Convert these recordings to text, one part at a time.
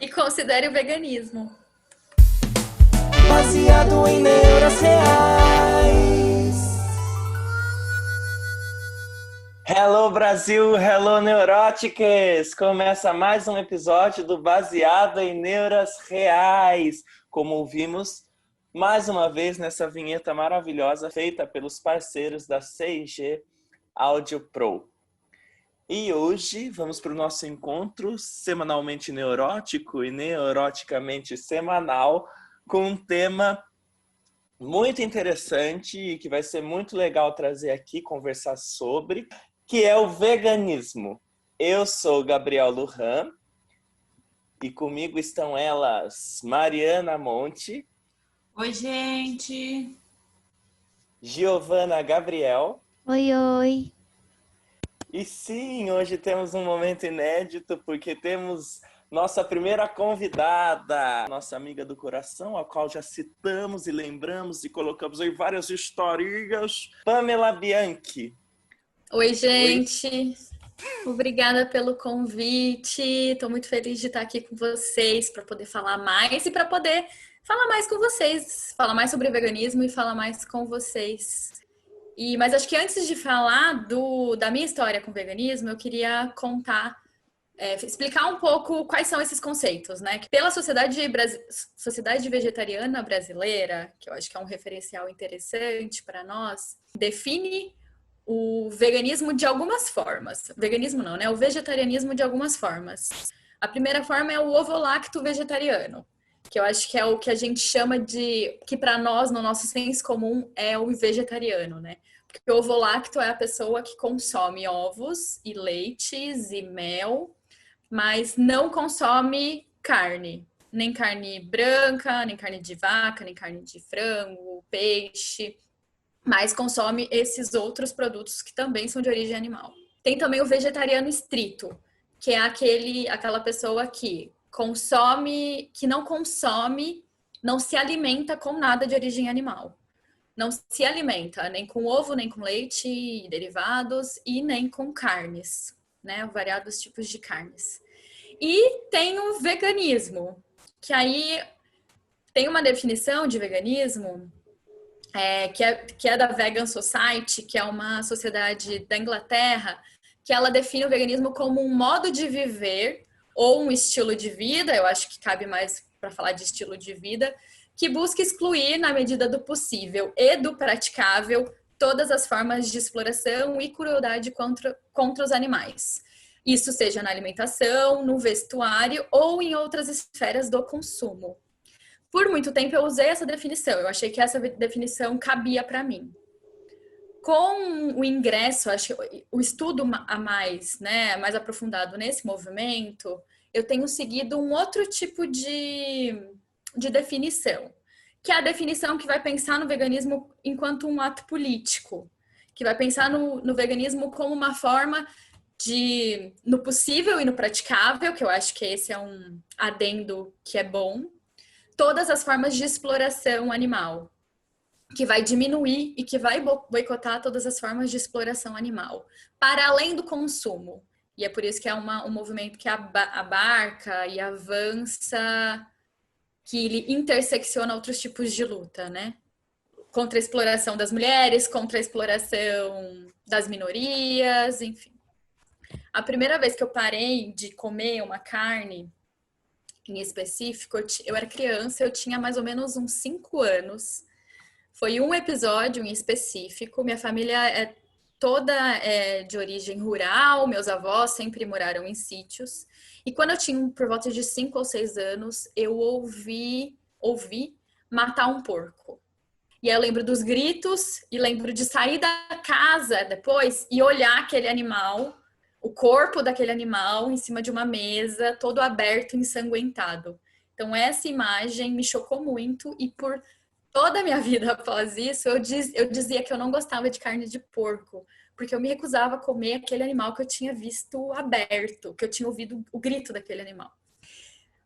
e considere o veganismo. Baseado em neuras reais. Hello Brasil, hello neuróticas! Começa mais um episódio do Baseado em Neuras Reais. Como ouvimos mais uma vez nessa vinheta maravilhosa feita pelos parceiros da CIG Audio Pro. E hoje vamos para o nosso encontro semanalmente neurótico e neuroticamente semanal com um tema muito interessante e que vai ser muito legal trazer aqui, conversar sobre, que é o veganismo. Eu sou Gabriel Lujan e comigo estão elas, Mariana Monte. Oi, gente! Giovana Gabriel. Oi, oi! E sim, hoje temos um momento inédito, porque temos nossa primeira convidada, nossa amiga do coração, a qual já citamos e lembramos e colocamos em várias historinhas, Pamela Bianchi. Oi, gente! Obrigada pelo convite. Estou muito feliz de estar aqui com vocês para poder falar mais e para poder falar mais com vocês, falar mais sobre veganismo e falar mais com vocês. Mas acho que antes de falar da minha história com o veganismo, eu queria explicar um pouco quais são esses conceitos, né? Que pela Sociedade Vegetariana Brasileira, que eu acho que é um referencial interessante para nós, define o veganismo de algumas formas. Veganismo não, né? O vegetarianismo de algumas formas. A primeira forma é o ovo-lacto vegetariano, que eu acho que é o que a gente chama de, que para nós, no nosso senso comum, é o vegetariano, né? Porque o ovo-lacto é a pessoa que consome ovos e leites e mel, mas não consome carne. Nem carne branca, nem carne de vaca, nem carne de frango, peixe, mas consome esses outros produtos que também são de origem animal. Tem também o vegetariano estrito, que é aquela pessoa que não se alimenta com nada de origem animal. Não se alimenta nem com ovo, nem com leite e derivados, e nem com carnes, né? Variados tipos de carnes. E tem o veganismo, que aí tem uma definição de veganismo que é da Vegan Society, que é uma sociedade da Inglaterra, que ela define o veganismo como um modo de viver ou um estilo de vida, eu acho que cabe mais para falar de estilo de vida, que busca excluir, na medida do possível e do praticável, todas as formas de exploração e crueldade contra os animais. Isso seja na alimentação, no vestuário ou em outras esferas do consumo. Por muito tempo eu usei essa definição, eu achei que essa definição cabia para mim. Com o ingresso, acho que o estudo a mais, né, mais aprofundado nesse movimento, eu tenho seguido um outro tipo de definição, que é a definição que vai pensar no veganismo enquanto um ato político, que vai pensar no veganismo como uma forma de, no possível e no praticável, que eu acho que esse é um adendo que é bom, todas as formas de exploração animal, que vai diminuir e que vai boicotar todas as formas de exploração animal, para além do consumo. E é por isso que é um movimento que abarca e avança, que ele intersecciona outros tipos de luta, né? Contra a exploração das mulheres, contra a exploração das minorias, enfim. A primeira vez que eu parei de comer uma carne em específico, eu era criança, eu tinha mais ou menos uns 5 anos. Foi um episódio em específico. Minha família é toda de origem rural, meus avós sempre moraram em sítios. E quando eu tinha por volta de 5 ou 6 anos, eu ouvi matar um porco. E aí eu lembro dos gritos e lembro de sair da casa depois e olhar aquele animal, o corpo daquele animal em cima de uma mesa, todo aberto, ensanguentado. Então essa imagem me chocou muito e por toda a minha vida após isso, eu dizia que eu não gostava de carne de porco, porque eu me recusava a comer aquele animal que eu tinha visto aberto, que eu tinha ouvido o grito daquele animal.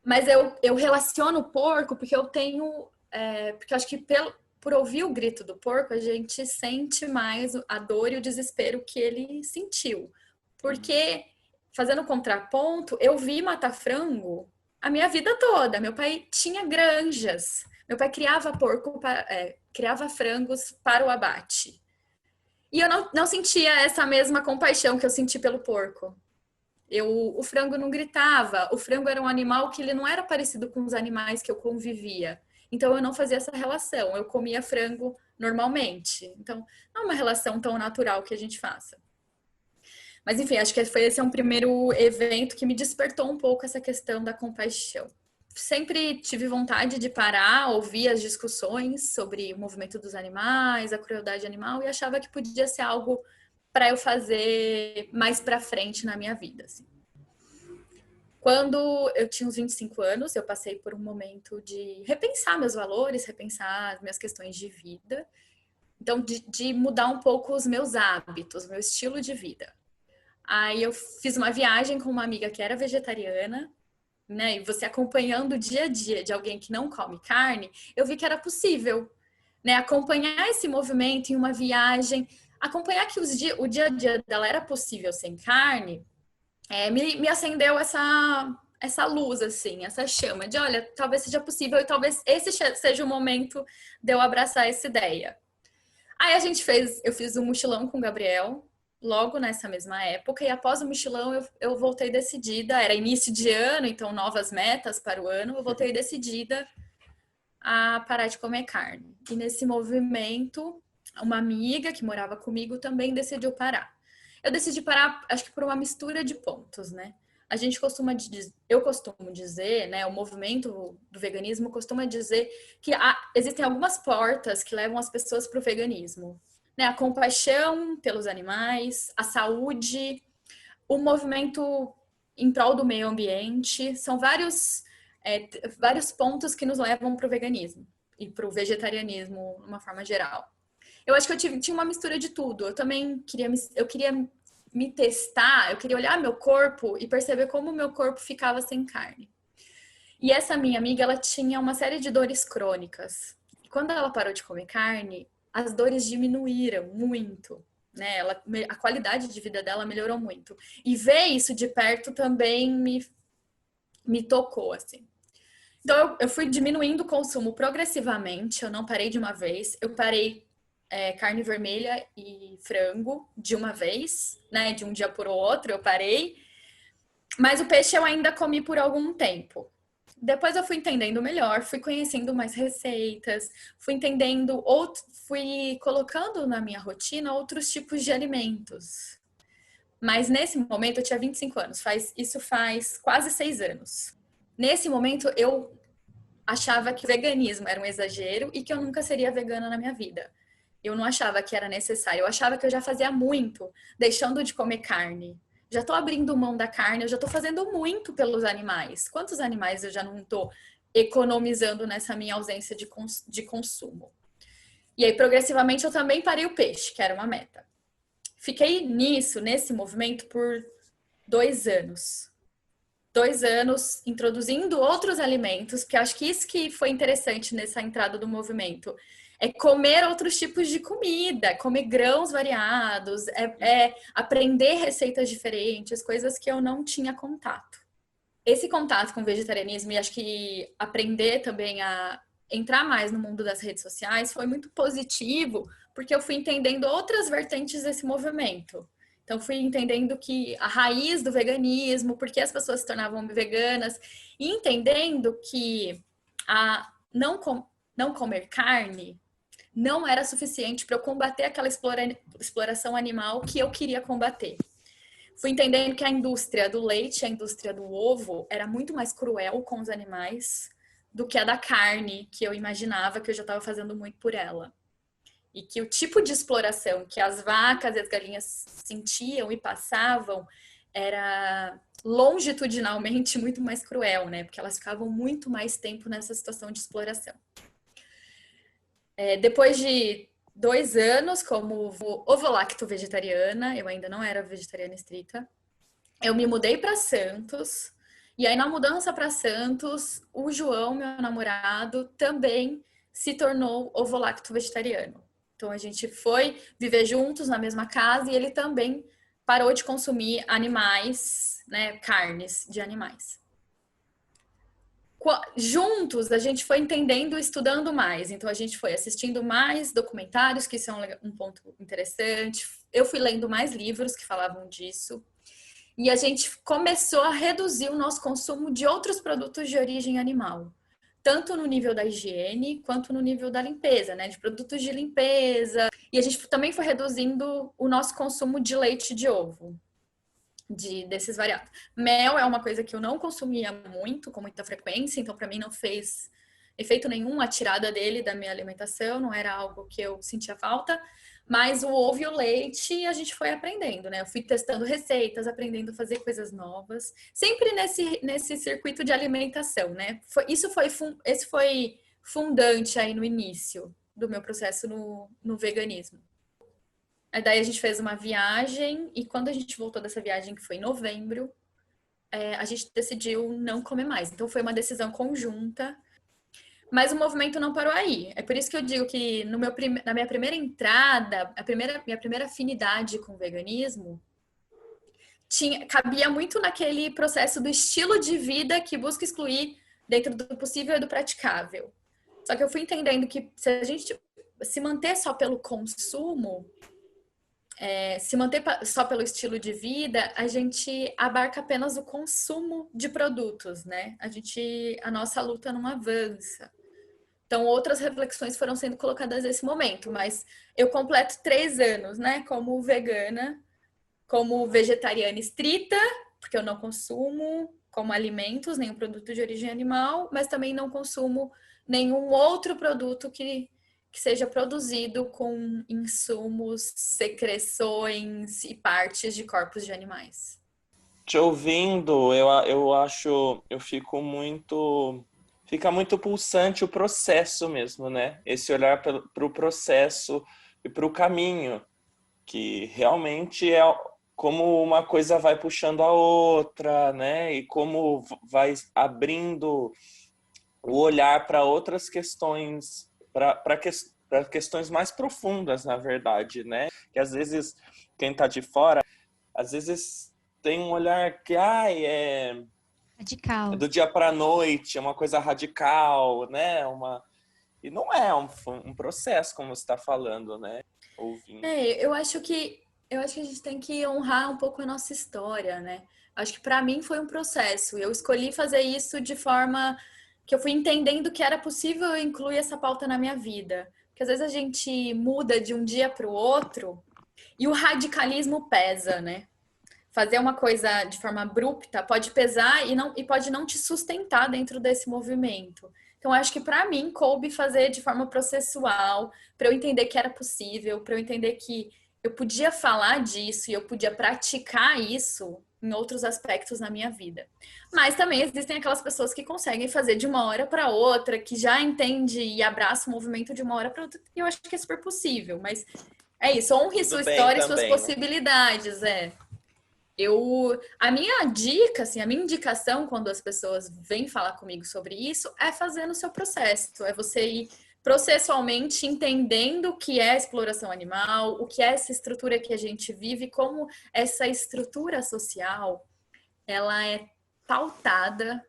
Mas eu relaciono o porco porque eu tenho... porque eu acho que por ouvir o grito do porco, a gente sente mais a dor e o desespero que ele sentiu. Porque, fazendo contraponto, eu vi matar frango a minha vida toda. Meu pai tinha granjas. Meu pai criava criava frangos para o abate. E eu não sentia essa mesma compaixão que eu senti pelo porco. O frango não gritava. O frango era um animal que ele não era parecido com os animais que eu convivia. Então eu não fazia essa relação. Eu comia frango normalmente. Então não é uma relação tão natural que a gente faça. Mas enfim, acho que esse é um primeiro evento que me despertou um pouco essa questão da compaixão. Sempre tive vontade de parar, ouvir as discussões sobre o movimento dos animais, a crueldade animal, e achava que podia ser algo para eu fazer mais para frente na minha vida. Assim. Quando eu tinha uns 25 anos, eu passei por um momento de repensar meus valores, repensar as minhas questões de vida. Então, de mudar um pouco os meus hábitos, meu estilo de vida. Aí eu fiz uma viagem com uma amiga que era vegetariana, né? E você acompanhando o dia a dia de alguém que não come carne, eu vi que era possível, né? Acompanhar esse movimento em uma viagem, acompanhar que o dia a dia dela era possível sem carne, me acendeu essa luz, assim, essa chama de, olha, talvez seja possível e talvez esse seja o momento de eu abraçar essa ideia. Aí eu fiz um mochilão com o Gabriel, logo nessa mesma época, e após o mochilão eu voltei decidida, era início de ano, então novas metas para o ano, eu voltei decidida a parar de comer carne. E nesse movimento, uma amiga que morava comigo também decidiu parar. Eu decidi parar, acho que por uma mistura de pontos, né? Eu costumo dizer, né, o movimento do veganismo costuma dizer que existem algumas portas que levam as pessoas para o veganismo. Né? A compaixão pelos animais, a saúde, o movimento em prol do meio ambiente, são vários pontos que nos levam para o veganismo e para o vegetarianismo, de uma forma geral. Eu acho que tinha uma mistura de tudo. Eu também queria me testar, eu queria olhar meu corpo e perceber como o meu corpo ficava sem carne. E essa minha amiga, ela tinha uma série de dores crônicas. E quando ela parou de comer carne, as dores diminuíram muito, né? A qualidade de vida dela melhorou muito. E ver isso de perto também me tocou, assim. Então, eu fui diminuindo o consumo progressivamente, eu não parei de uma vez. Eu parei carne vermelha e frango de uma vez, né? De um dia por outro eu parei. Mas o peixe eu ainda comi por algum tempo. Depois eu fui entendendo melhor, fui conhecendo mais receitas, fui colocando na minha rotina outros tipos de alimentos. Mas nesse momento eu tinha 25 anos, isso faz quase 6 anos. Nesse momento eu achava que o veganismo era um exagero e que eu nunca seria vegana na minha vida. Eu não achava que era necessário. Eu achava que eu já fazia muito, deixando de comer carne. Já tô abrindo mão da carne, eu já tô fazendo muito pelos animais. Quantos animais eu já não tô economizando nessa minha ausência de consumo? E aí, progressivamente, eu também parei o peixe, que era uma meta. Fiquei nesse movimento, por 2 anos. 2 anos introduzindo outros alimentos, porque acho que isso que foi interessante nessa entrada do movimento. É comer outros tipos de comida, comer grãos variados, aprender receitas diferentes, coisas que eu não tinha contato. Esse contato com o vegetarianismo e acho que aprender também a entrar mais no mundo das redes sociais foi muito positivo, porque eu fui entendendo outras vertentes desse movimento. Então, fui entendendo que a raiz do veganismo, por que as pessoas se tornavam veganas, e entendendo que não comer carne não era suficiente para eu combater aquela exploração animal que eu queria combater. Fui entendendo que a indústria do leite, a indústria do ovo, era muito mais cruel com os animais do que a da carne, que eu imaginava que eu já estava fazendo muito por ela. E que o tipo de exploração que as vacas e as galinhas sentiam e passavam era longitudinalmente muito mais cruel, né? Porque elas ficavam muito mais tempo nessa situação de exploração. Depois de 2 anos como ovo-lacto vegetariana, eu ainda não era vegetariana estrita, eu me mudei para Santos. E aí, na mudança para Santos, o João, meu namorado, também se tornou ovo-lacto vegetariano. Então, a gente foi viver juntos na mesma casa e ele também parou de consumir animais, né, carnes de animais. juntos a gente foi entendendo e estudando mais. Então a gente foi assistindo mais documentários, que isso é um ponto interessante. Eu fui lendo mais livros que falavam disso. E a gente começou a reduzir o nosso consumo de outros produtos de origem animal. Tanto no nível da higiene, quanto no nível da limpeza, né? De produtos de limpeza. E a gente também foi reduzindo o nosso consumo de leite de ovo. Desses variados. Mel é uma coisa que eu não consumia muito, com muita frequência, então para mim não fez efeito nenhum a tirada dele da minha alimentação, não era algo que eu sentia falta, mas o ovo e o leite a gente foi aprendendo, né? Eu fui testando receitas, aprendendo a fazer coisas novas, sempre nesse circuito de alimentação, né? Esse foi fundante aí no início do meu processo no veganismo. Aí daí a gente fez uma viagem e quando a gente voltou dessa viagem, que foi em novembro, a gente decidiu não comer mais. Então foi uma decisão conjunta, mas o movimento não parou aí. É por isso que eu digo que na minha primeira entrada, minha primeira afinidade com o veganismo, cabia muito naquele processo do estilo de vida que busca excluir dentro do possível e do praticável. Só que eu fui entendendo que se a gente se manter só pelo consumo, se manter só pelo estilo de vida, a gente abarca apenas o consumo de produtos, né? A nossa luta não avança. Então, outras reflexões foram sendo colocadas nesse momento, mas eu completo 3 anos, né? Como vegana, como vegetariana estrita, porque eu não consumo como alimentos nenhum produto de origem animal, mas também não consumo nenhum outro produto que seja produzido com insumos, secreções e partes de corpos de animais. Te ouvindo, eu acho, fica muito pulsante o processo mesmo, né? Esse olhar para o processo e para o caminho, que realmente é como uma coisa vai puxando a outra, né? E como vai abrindo o olhar para outras questões, para questões mais profundas, na verdade, né? Que às vezes quem está de fora, às vezes tem um olhar que é radical. É do dia para a noite, é uma coisa radical, né? E não é um processo, como você está falando, né? Ouvindo. Eu acho que a gente tem que honrar um pouco a nossa história, né? Acho que para mim foi um processo. Eu escolhi fazer isso de forma que eu fui entendendo que era possível eu incluir essa pauta na minha vida. Porque às vezes a gente muda de um dia para o outro e o radicalismo pesa, né? Fazer uma coisa de forma abrupta pode pesar e pode não te sustentar dentro desse movimento. Então, acho que para mim coube fazer de forma processual, para eu entender que era possível, para eu entender que eu podia falar disso e eu podia praticar isso em outros aspectos na minha vida. Mas também existem aquelas pessoas que conseguem fazer de uma hora para outra, que já entende e abraça o movimento de uma hora para outra, e eu acho que é super possível. Mas é isso, honre sua história e suas possibilidades, né? A minha dica, assim, a minha indicação quando as pessoas vêm falar comigo sobre isso é fazer no seu processo, é você ir processualmente entendendo o que é exploração animal, o que é essa estrutura que a gente vive, como essa estrutura social, ela é pautada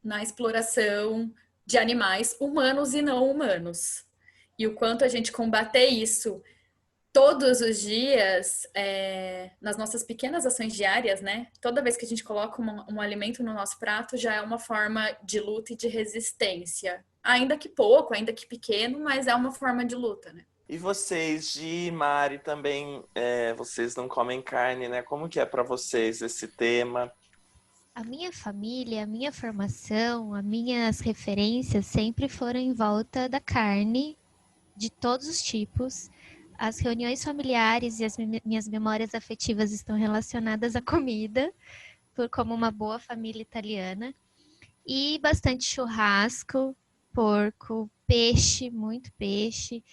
na exploração de animais humanos e não humanos. E o quanto a gente combater isso todos os dias, nas nossas pequenas ações diárias, né? Toda vez que a gente coloca um alimento no nosso prato, já é uma forma de luta e de resistência. Ainda que pouco, ainda que pequeno, mas é uma forma de luta, né? E vocês, Gi e Mari, também, vocês não comem carne, né? Como que é para vocês esse tema? A minha família, a minha formação, as minhas referências sempre foram em volta da carne, de todos os tipos. As reuniões familiares e as minhas memórias afetivas estão relacionadas à comida, como uma boa família italiana. E bastante churrasco, porco, peixe, muito peixe.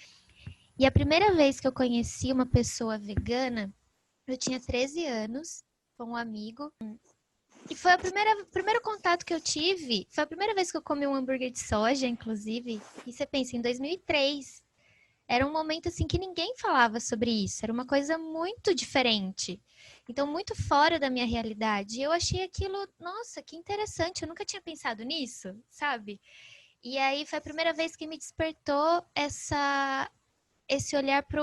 E a primeira vez que eu conheci uma pessoa vegana, eu tinha 13 anos, com um amigo. E foi o primeiro contato que eu tive, foi a primeira vez que eu comi um hambúrguer de soja, inclusive. E você pensa, em 2003. Era um momento assim que ninguém falava sobre isso, era uma coisa muito diferente. Então, muito fora da minha realidade. Eu achei aquilo, nossa, que interessante, eu nunca tinha pensado nisso, sabe? E aí foi a primeira vez que me despertou esse olhar para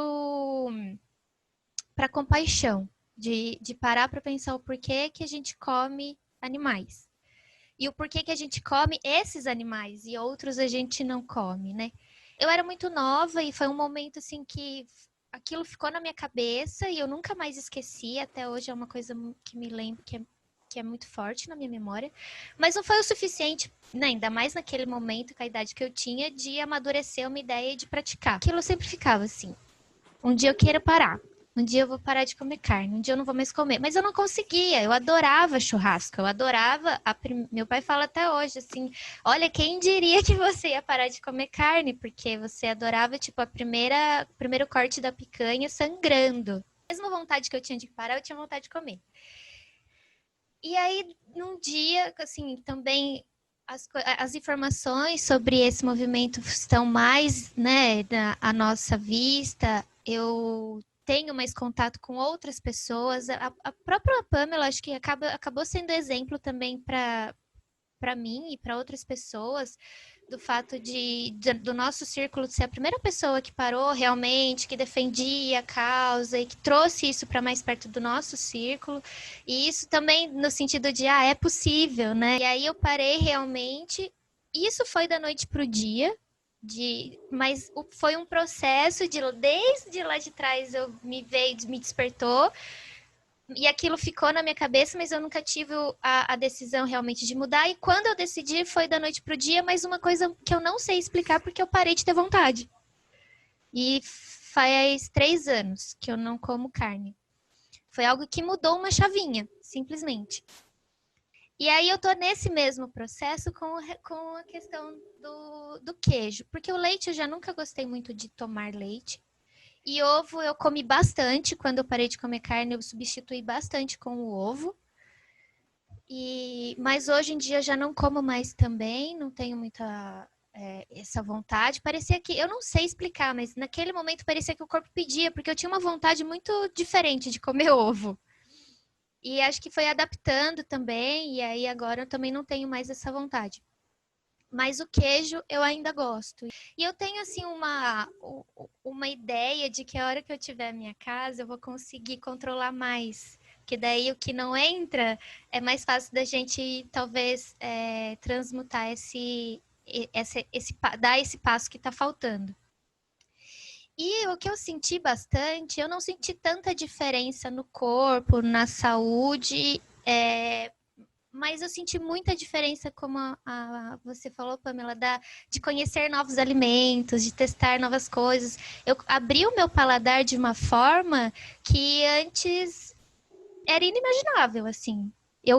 compaixão, de parar para pensar o porquê que a gente come animais. E o porquê que a gente come esses animais e outros a gente não come, né? Eu era muito nova e foi um momento assim que aquilo ficou na minha cabeça e eu nunca mais esqueci. Até hoje é uma coisa que me lembro que é muito forte na minha memória. Mas não foi o suficiente, né, ainda mais naquele momento, com a idade que eu tinha, de amadurecer uma ideia de praticar. Aquilo sempre ficava assim. Um dia eu quero parar. Um dia eu vou parar de comer carne, um dia eu não vou mais comer. Mas eu não conseguia, eu adorava churrasco, eu adorava. Meu pai fala até hoje assim: olha, quem diria que você ia parar de comer carne? Porque você adorava, tipo, primeiro corte da picanha sangrando. A mesma vontade que eu tinha de parar, eu tinha vontade de comer. E aí, num dia, assim, também as informações sobre esse movimento estão mais, né, à nossa vista. Eu tenho mais contato com outras pessoas. A própria Pamela, acho que acabou sendo exemplo também para mim e para outras pessoas, do fato do nosso círculo ser a primeira pessoa que parou realmente, que defendia a causa e que trouxe isso para mais perto do nosso círculo. E isso também no sentido de, é possível, né? E aí eu parei realmente. Isso foi da noite para o dia. Mas foi um processo desde lá de trás me despertou. E aquilo ficou na minha cabeça, mas eu nunca tive a decisão realmente de mudar. E quando eu decidi, foi da noite pro dia, mas uma coisa que eu não sei explicar, porque eu parei de ter vontade. E faz 3 anos que eu não como carne. Foi algo que mudou uma chavinha, simplesmente. E aí eu tô nesse mesmo processo com a questão do queijo. Porque o leite, eu já nunca gostei muito de tomar leite. E ovo eu comi bastante. Quando eu parei de comer carne, eu substituí bastante com o ovo. Mas hoje em dia eu já não como mais também, não tenho muita essa vontade. Parecia que, eu não sei explicar, mas naquele momento parecia que o corpo pedia, porque eu tinha uma vontade muito diferente de comer ovo. E acho que foi adaptando também, e aí agora eu também não tenho mais essa vontade. Mas o queijo eu ainda gosto. E eu tenho, assim, uma ideia de que a hora que eu tiver a minha casa, eu vou conseguir controlar mais. Porque daí o que não entra é mais fácil da gente, talvez, transmutar dar esse passo que está faltando. E o que eu senti bastante, eu não senti tanta diferença no corpo, na saúde, mas eu senti muita diferença, como você falou, Pamela, de conhecer novos alimentos, de testar novas coisas. Eu abri o meu paladar de uma forma que antes era inimaginável, assim. Eu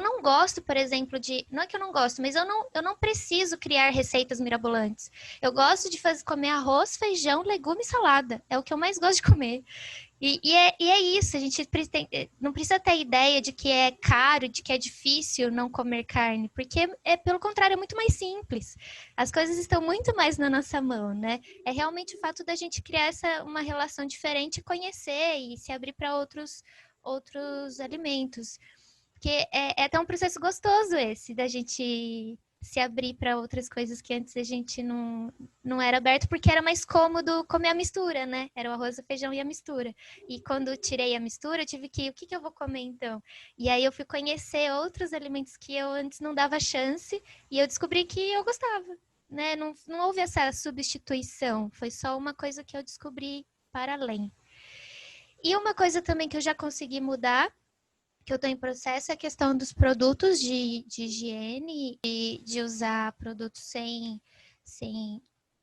não gosto, por exemplo, não é que eu não gosto, mas eu não preciso criar receitas mirabolantes. Eu gosto de comer arroz, feijão, legume e salada. É o que eu mais gosto de comer. E é isso, a gente não precisa ter a ideia de que é caro, de que é difícil não comer carne, porque pelo contrário, é muito mais simples. As coisas estão muito mais na nossa mão, né? É realmente o fato da gente criar uma relação diferente, conhecer e se abrir para outros alimentos. Porque é até um processo gostoso esse, da gente se abrir para outras coisas que antes a gente não era aberto, porque era mais cômodo comer a mistura, né? Era o arroz, o feijão e a mistura. E quando eu tirei a mistura, eu tive o que eu vou comer então? E aí eu fui conhecer outros alimentos que eu antes não dava chance, e eu descobri que eu gostava, né? Não houve essa substituição, foi só uma coisa que eu descobri para além. E uma coisa também que eu já consegui mudar, que eu estou em processo, é a questão dos produtos de higiene e de usar produtos sem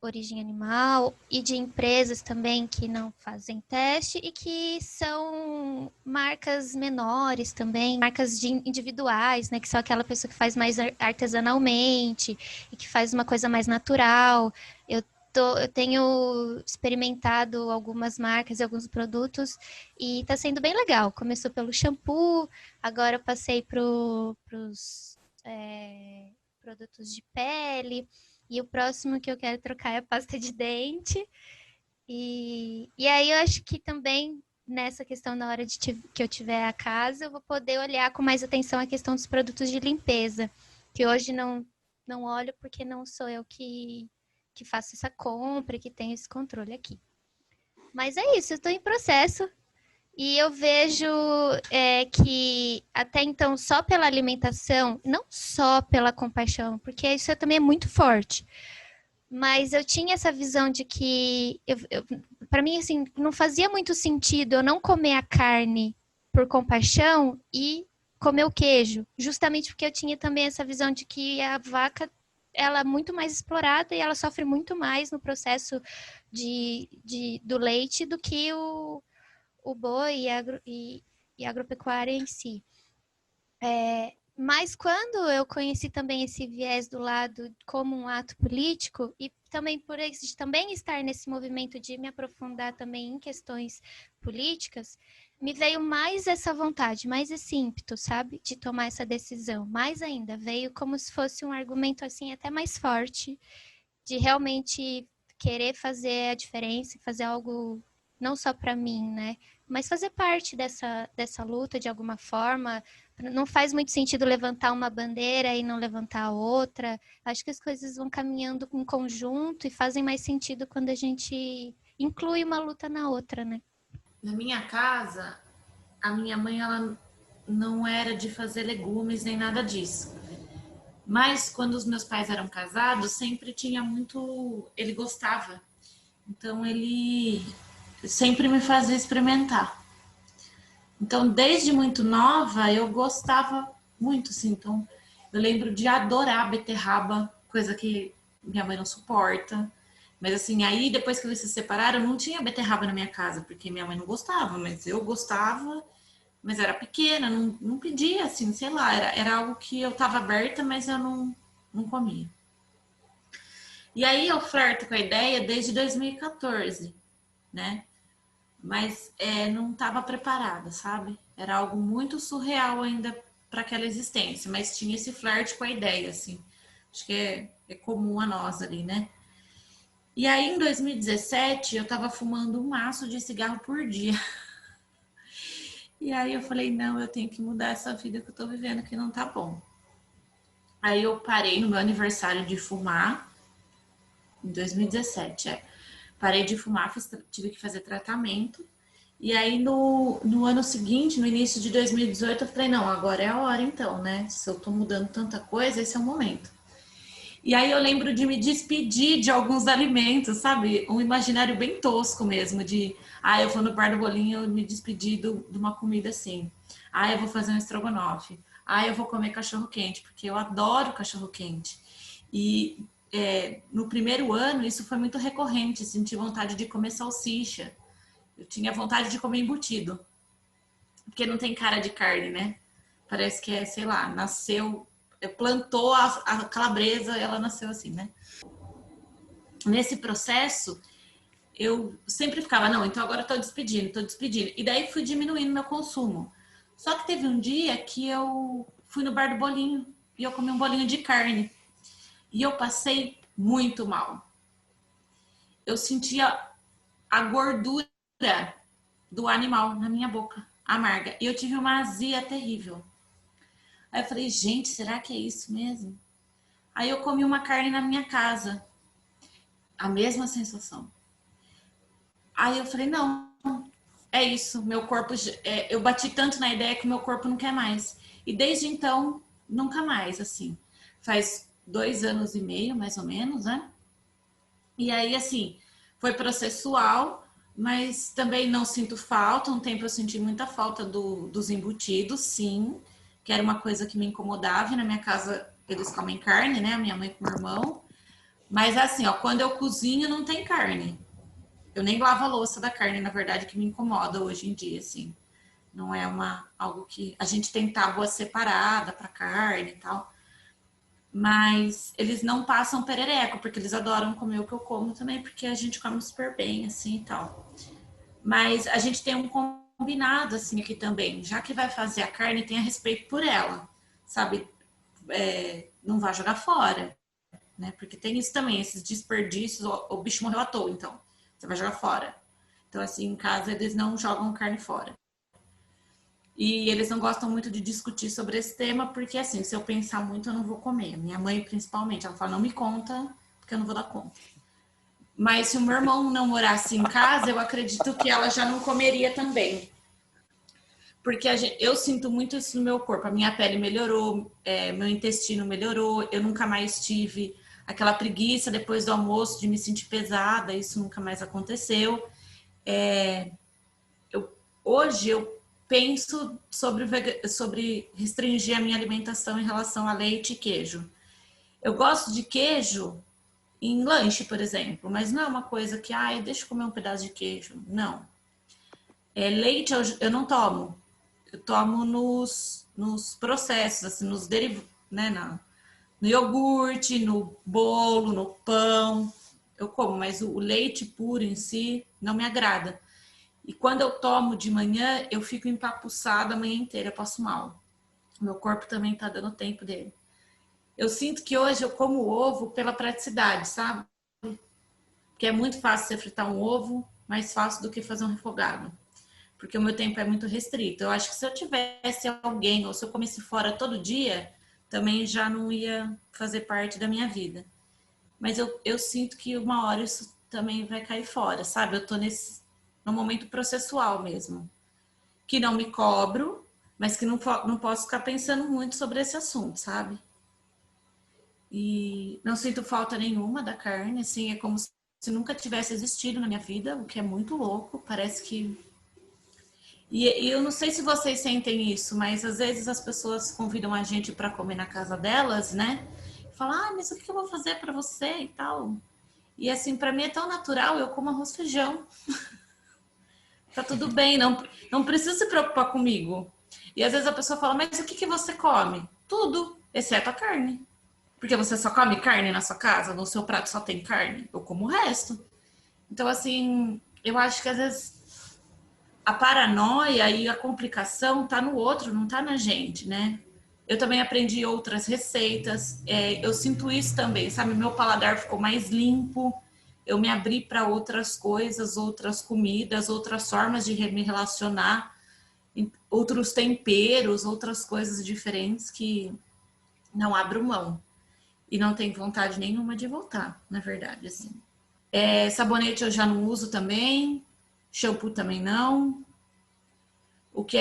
origem animal, e de empresas também que não fazem teste e que são marcas menores também, marcas individuais, né, que são aquela pessoa que faz mais artesanalmente e que faz uma coisa mais natural. Eu tenho experimentado algumas marcas e alguns produtos e está sendo bem legal. Começou pelo shampoo, agora eu passei para os produtos de pele, e o próximo que eu quero trocar é a pasta de dente. E aí eu acho que também nessa questão, na hora que eu tiver a casa, eu vou poder olhar com mais atenção a questão dos produtos de limpeza, que hoje não olho porque não sou eu que faço essa compra, que tenho esse controle aqui. Mas é isso, eu estou em processo. E eu vejo que até então, só pela alimentação, não só pela compaixão, porque isso também é muito forte, mas eu tinha essa visão de que, para mim, assim, não fazia muito sentido eu não comer a carne por compaixão e comer o queijo, justamente porque eu tinha também essa visão de que a vaca, ela é muito mais explorada e ela sofre muito mais no processo do leite do que o boi e a agropecuária em si. Mas quando eu conheci também esse viés do lado como um ato político, e também por também estar nesse movimento de me aprofundar também em questões políticas, me veio mais essa vontade, mais esse ímpeto, sabe? De tomar essa decisão. Mais ainda, veio como se fosse um argumento assim até mais forte, de realmente querer fazer a diferença, fazer algo não só para mim, né? Mas fazer parte dessa luta de alguma forma. Não faz muito sentido levantar uma bandeira e não levantar a outra. Acho que as coisas vão caminhando em conjunto e fazem mais sentido quando a gente inclui uma luta na outra, né? Na minha casa, a minha mãe, ela não era de fazer legumes nem nada disso. Mas quando os meus pais eram casados, sempre tinha muito... Ele gostava. Então, ele sempre me fazia experimentar. Então, desde muito nova, eu gostava muito, assim. Então, eu lembro de adorar beterraba, coisa que minha mãe não suporta. Mas, assim, aí depois que eles se separaram, não tinha beterraba na minha casa, porque minha mãe não gostava, mas eu gostava, mas era pequena, não pedia, assim, sei lá, era algo que eu tava aberta, mas eu não comia. E aí eu flerto com a ideia desde 2014, né? Mas não estava preparada, sabe? Era algo muito surreal ainda para aquela existência, mas tinha esse flerte com a ideia, assim. Acho que é comum a nós ali, né? E aí, em 2017, eu estava fumando um maço de cigarro por dia. E aí eu falei, não, eu tenho que mudar essa vida que eu tô vivendo, que não tá bom. Aí eu parei no meu aniversário de fumar, em 2017, Parei de fumar, tive que fazer tratamento. E aí, no ano seguinte, no início de 2018, eu falei, não, agora é a hora então, né? Se eu tô mudando tanta coisa, esse é o momento. E aí eu lembro de me despedir de alguns alimentos, sabe? Um imaginário bem tosco mesmo, de, eu vou no bar do bolinho me despedir de uma comida assim. Eu vou fazer um estrogonofe. Eu vou comer cachorro quente, porque eu adoro cachorro quente. E no primeiro ano, isso foi muito recorrente, senti vontade de comer salsicha. Eu tinha vontade de comer embutido, porque não tem cara de carne, né? Parece que sei lá, nasceu, plantou a calabresa, ela nasceu assim, né? Nesse processo, eu sempre ficava, não, então agora eu tô despedindo. E daí fui diminuindo meu consumo. Só que teve um dia que eu fui no bar do bolinho e eu comi um bolinho de carne. E eu passei muito mal. Eu sentia a gordura do animal na minha boca, amarga. E eu tive uma azia terrível. Aí eu falei, gente, será que é isso mesmo? Aí eu comi uma carne na minha casa. A mesma sensação. Aí eu falei, não, é isso. Meu corpo... eu bati tanto na ideia que o meu corpo não quer mais. E desde então, nunca mais, assim. Faz 2 anos e meio, mais ou menos, né? E aí, assim, foi processual, mas também não sinto falta. Um tempo eu senti muita falta dos embutidos, sim, que era uma coisa que me incomodava. E na minha casa eles comem carne, né? A minha mãe com o meu irmão. Mas assim, ó, quando eu cozinho não tem carne. Eu nem lavo a louça da carne, na verdade, que me incomoda hoje em dia, assim. Não é algo que a gente tem tábua separada para carne e tal. Mas eles não passam perereco, porque eles adoram comer o que eu como também, porque a gente come super bem, assim, e tal. Mas a gente tem um combinado, assim, aqui também. Já que vai fazer a carne, tenha respeito por ela, sabe? Não vai jogar fora, né? Porque tem isso também, esses desperdícios, o bicho morreu à toa, então. Você vai jogar fora. Então, assim, em casa eles não jogam carne fora. E eles não gostam muito de discutir sobre esse tema, porque, assim, se eu pensar muito, eu não vou comer. Minha mãe, principalmente, ela fala, não me conta, porque eu não vou dar conta. Mas se o meu irmão não morasse em casa, eu acredito que ela já não comeria também. Porque eu sinto muito isso no meu corpo. A minha pele melhorou, meu intestino melhorou, eu nunca mais tive aquela preguiça depois do almoço de me sentir pesada, isso nunca mais aconteceu. Hoje eu penso sobre restringir a minha alimentação em relação a leite e queijo. Eu gosto de queijo em lanche, por exemplo, mas não é uma coisa que, deixa eu comer um pedaço de queijo. Não. Leite eu não tomo. Eu tomo nos processos, assim, nos derivados, né? No iogurte, no bolo, no pão. Eu como, mas o leite puro em si não me agrada. E quando eu tomo de manhã, eu fico empapuçada a manhã inteira, eu passo mal. Meu corpo também tá dando tempo dele. Eu sinto que hoje eu como ovo pela praticidade, sabe? Porque é muito fácil você fritar um ovo, mais fácil do que fazer um refogado. Porque o meu tempo é muito restrito. Eu acho que se eu tivesse alguém, ou se eu comesse fora todo dia, também já não ia fazer parte da minha vida. Mas eu sinto que uma hora isso também vai cair fora, sabe? Eu tô no momento processual mesmo. Que não me cobro, mas que não posso ficar pensando muito sobre esse assunto, sabe? E não sinto falta nenhuma da carne, assim, é como se nunca tivesse existido na minha vida, o que é muito louco, parece que... E eu não sei se vocês sentem isso, mas às vezes as pessoas convidam a gente para comer na casa delas, né? Falam, mas o que eu vou fazer para você e tal? E assim, para mim é tão natural, eu como arroz e feijão. Tá tudo bem, não precisa se preocupar comigo. E às vezes a pessoa fala, mas o que você come? Tudo, exceto a carne. Porque você só come carne na sua casa, no seu prato só tem carne. Eu como o resto. Então, assim, eu acho que às vezes a paranoia e a complicação tá no outro, não tá na gente, né? Eu também aprendi outras receitas. Eu sinto isso também, sabe? Meu paladar ficou mais limpo. Eu me abri para outras coisas, outras comidas, outras formas de me relacionar, outros temperos, outras coisas diferentes que não abro mão. E não tenho vontade nenhuma de voltar, na verdade, assim. Sabonete eu já não uso também, shampoo também não. O que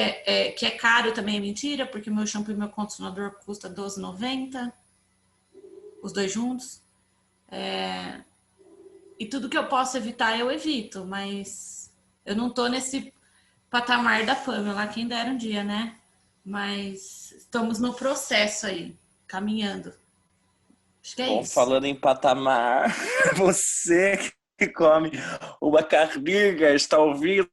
que é caro também é mentira, porque meu shampoo e meu condicionador custa R$12,90, os dois juntos. E tudo que eu posso evitar, eu evito, mas eu não tô nesse patamar da Pamela, quem dera um dia, né? Mas estamos no processo aí, caminhando. Acho que é Bom, isso. falando em patamar, você que come uma carniga, está ouvindo?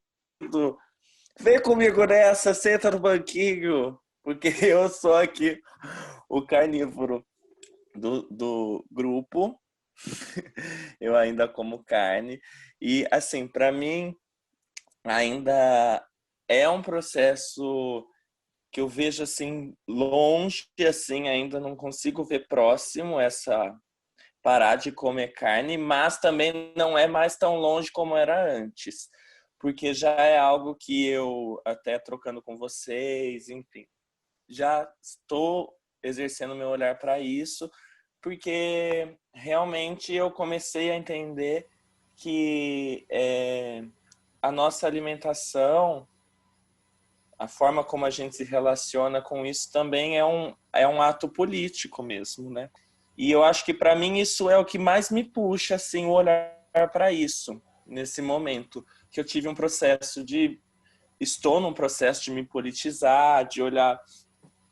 Vem comigo nessa, senta no banquinho, porque eu sou aqui o carnívoro do grupo. Eu ainda como carne. E, assim, para mim, ainda é um processo que eu vejo, assim, longe, assim, ainda não consigo ver próximo essa parar de comer carne, mas também não é mais tão longe como era antes, porque já é algo que eu, até trocando com vocês, enfim, já estou exercendo meu olhar para isso, porque realmente eu comecei a entender que a nossa alimentação, a forma como a gente se relaciona com isso também é um ato político mesmo, né? E eu acho que para mim isso é o que mais me puxa, assim, o olhar para isso, nesse momento, que eu tive um processo estou num processo de me politizar, de olhar,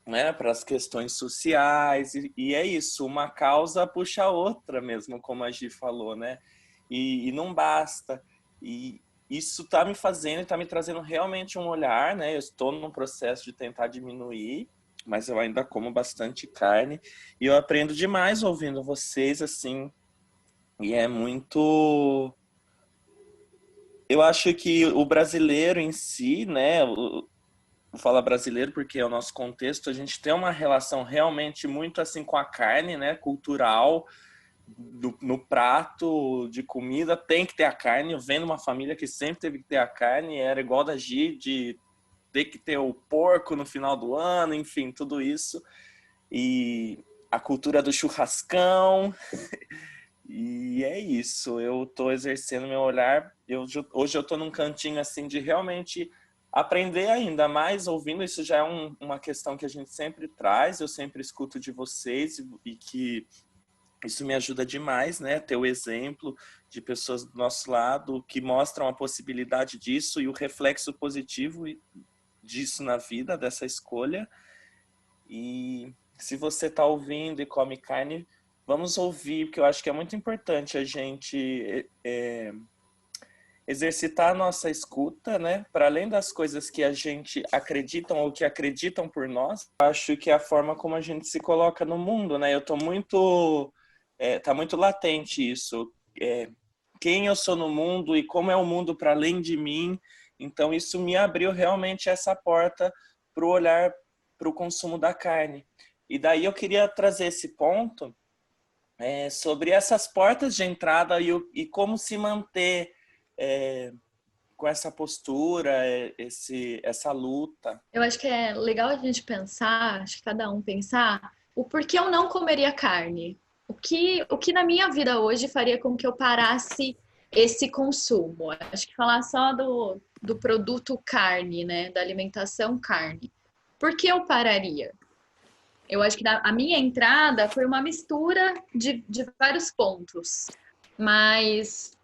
né, para as questões sociais, e é isso, uma causa puxa a outra mesmo, como a Gi falou, né? E não basta. E isso está me fazendo, está me trazendo realmente um olhar, né? Eu estou num processo de tentar diminuir, mas eu ainda como bastante carne, e eu aprendo demais ouvindo vocês, assim, e é muito... Eu acho que o brasileiro em si, né, vou falar brasileiro porque é o nosso contexto, a gente tem uma relação realmente muito assim com a carne, né, cultural, no prato de comida tem que ter a carne. Eu venho de uma família que sempre teve que ter a carne, era igual da Gi, de ter que ter o porco no final do ano, enfim, tudo isso. E a cultura do churrascão. E é isso, eu tô exercendo meu olhar. Hoje eu tô num cantinho assim de realmente aprender ainda mais, ouvindo. Isso já é uma questão que a gente sempre traz, eu sempre escuto de vocês e que isso me ajuda demais, né? Ter o exemplo de pessoas do nosso lado que mostram a possibilidade disso e o reflexo positivo disso na vida, dessa escolha. E se você está ouvindo e come carne, vamos ouvir, porque eu acho que é muito importante a gente exercitar a nossa escuta, né? Para além das coisas que a gente acredita ou que acreditam por nós, acho que é a forma como a gente se coloca no mundo, né? Eu tô muito... tá muito latente isso. Quem eu sou no mundo e como é o mundo para além de mim. Então, isso me abriu realmente essa porta para o olhar para o consumo da carne. E daí eu queria trazer esse ponto sobre essas portas de entrada e como se manter com essa postura, essa luta. Eu acho que é legal a gente pensar, acho que cada um pensar, o porquê eu não comeria carne. O que na minha vida hoje faria com que eu parasse esse consumo? Acho que falar só do produto carne, né? Da alimentação carne. Por que eu pararia? Eu acho que a minha entrada foi uma mistura de vários pontos. Mas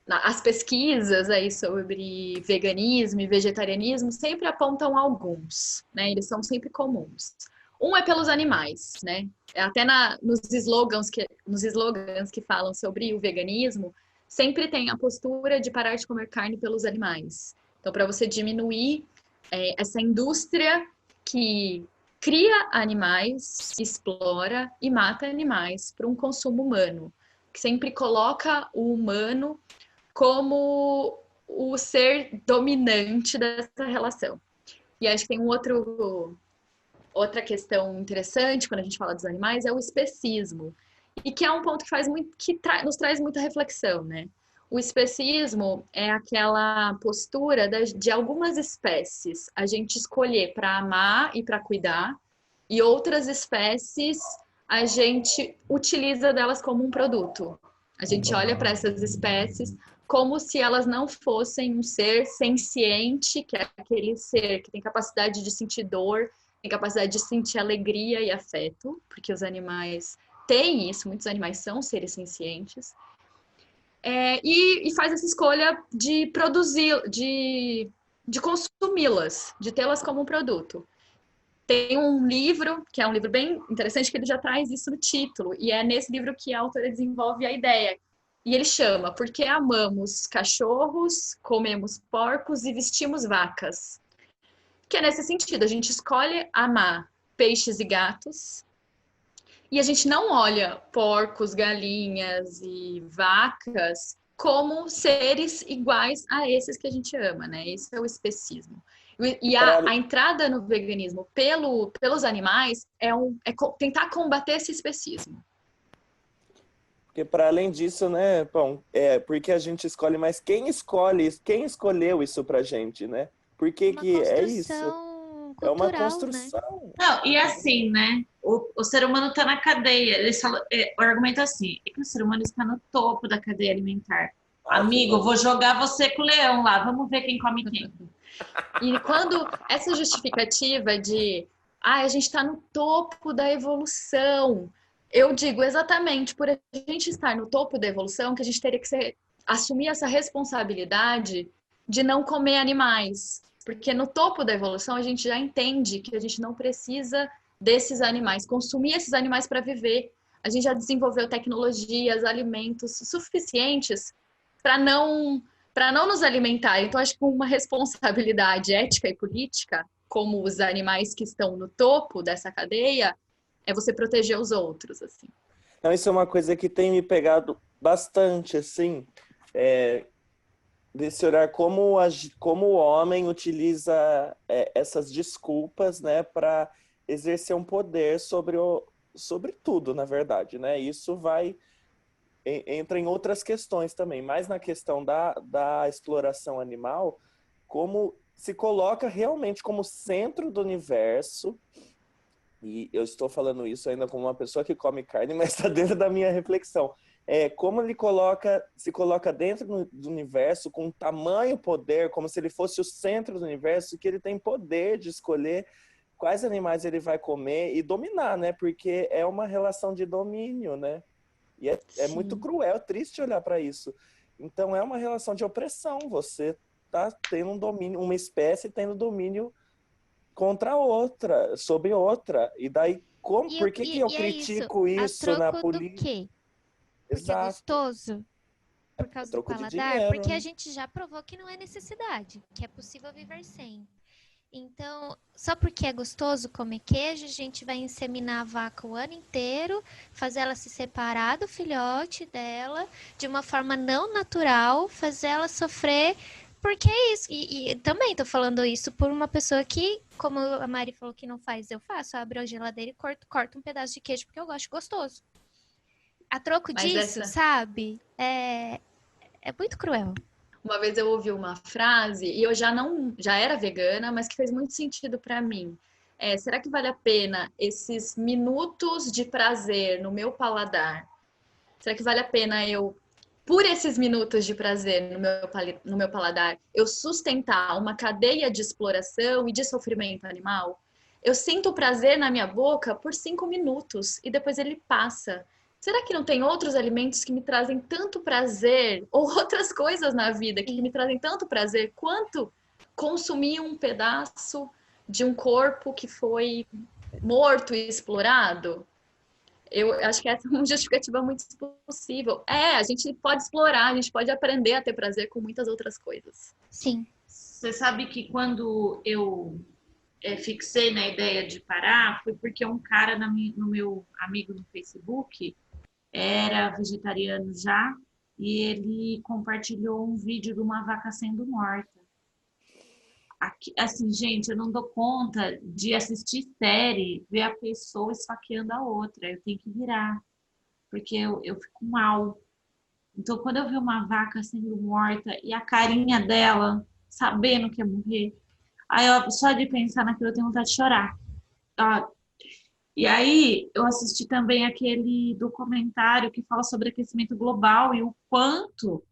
as pesquisas aí sobre veganismo e vegetarianismo sempre apontam alguns, né? Eles são sempre comuns. Um é pelos animais, né? Até nos slogans que falam sobre o veganismo, sempre tem a postura de parar de comer carne pelos animais. Então, para você diminuir essa indústria que cria animais, explora e mata animais para um consumo humano, que sempre coloca o humano como o ser dominante dessa relação. E acho que tem outra questão interessante quando a gente fala dos animais, é o especismo. E que é um ponto que nos traz muita reflexão, né? O especismo é aquela postura de algumas espécies a gente escolher para amar e para cuidar, e outras espécies a gente utiliza delas como um produto. A gente olha para essas espécies como se elas não fossem um ser senciente, que é aquele ser que tem capacidade de sentir dor, tem capacidade de sentir alegria e afeto, porque os animais têm isso, muitos animais são seres sencientes. E faz essa escolha de produzir, de consumi-las, de tê-las como um produto. Tem um livro, que é um livro bem interessante, que ele já traz isso no título, e é nesse livro que a autora desenvolve a ideia. E ele chama Por que amamos cachorros, comemos porcos e vestimos vacas? Que é nesse sentido, a gente escolhe amar peixes e gatos, e a gente não olha porcos, galinhas e vacas como seres iguais a esses que a gente ama, né? Esse é o especismo. E a entrada no veganismo pelos animais é tentar combater esse especismo. Porque para além disso, né, bom, porque a gente escolhe, mas quem escolheu isso pra gente, né? Por que que é isso? Cultural, É uma né? construção. Não, e assim, né? O ser humano está na cadeia. Eles falam, o argumento é assim: é que o ser humano está no topo da cadeia alimentar. Amigo, vou jogar você com o leão lá. Vamos ver quem come quem. E quando essa justificativa de a gente está no topo da evolução, eu digo exatamente por a gente estar no topo da evolução que a gente teria que assumir essa responsabilidade de não comer animais. Porque no topo da evolução a gente já entende que a gente não precisa desses animais, consumir esses animais para viver. A gente já desenvolveu tecnologias, alimentos suficientes para não nos alimentar. Então, acho que uma responsabilidade ética e política, como os animais que estão no topo dessa cadeia, é você proteger os outros, assim. Não, isso é uma coisa que tem me pegado bastante, assim, desse olhar como o homem utiliza essas desculpas, né, para exercer um poder sobre tudo, na verdade, né? Isso vai entra em outras questões também, mas na questão da exploração animal, como se coloca realmente como centro do universo. E eu estou falando isso ainda como uma pessoa que come carne, mas está dentro da minha reflexão. Como ele se coloca dentro do universo com tamanho poder, como se ele fosse o centro do universo, que ele tem poder de escolher quais animais ele vai comer e dominar, né? Porque é uma relação de domínio, né? E é muito cruel, triste olhar para isso. Então é uma relação de opressão. Você está tendo um domínio, uma espécie tendo domínio contra outra, sobre outra. E daí, por que eu é isso, critico a isso na troco do política? quê? Porque é Exato. gostoso? Por É causa do troco de paladar? dinheiro, Porque a né? gente já provou que não é necessidade, que é possível viver sem. Então, só porque é gostoso comer queijo, a gente vai inseminar a vaca o ano inteiro, fazer ela se separar do filhote dela de uma forma não natural, fazer ela sofrer, porque é isso. E também tô falando isso por uma pessoa que, como a Mari falou que não faz, eu faço. Eu abro a geladeira e corto um pedaço de queijo porque eu gosto gostoso. A troco Mas disso, sabe? É muito cruel. uma vez eu ouvi uma frase e eu já era vegana, mas que fez muito sentido para mim. Será que vale a pena esses minutos de prazer no meu paladar? Será que vale a pena por esses minutos de prazer no meu paladar, eu sustentar uma cadeia de exploração e de sofrimento animal? Eu sinto prazer na minha boca por 5 minutos e depois ele passa. Será que não tem outros alimentos que me trazem tanto prazer, ou outras coisas na vida que me trazem tanto prazer, quanto consumir um pedaço de um corpo que foi morto e explorado? Eu acho que essa é uma justificativa muito possível. A gente pode explorar, a gente pode aprender a ter prazer com muitas outras coisas. Sim. Você sabe que quando eu fixei na ideia de parar, foi porque um cara no meu amigo no Facebook era vegetariano já, e ele compartilhou um vídeo de uma vaca sendo morta. Aqui, assim, gente, eu não dou conta de assistir série, ver a pessoa esfaqueando a outra. Eu tenho que virar, porque eu fico mal. Então, quando eu vi uma vaca sendo morta e a carinha dela, sabendo que ia morrer, aí só de pensar naquilo eu tenho vontade de chorar. E aí eu assisti também aquele documentário que fala sobre aquecimento global e o quanto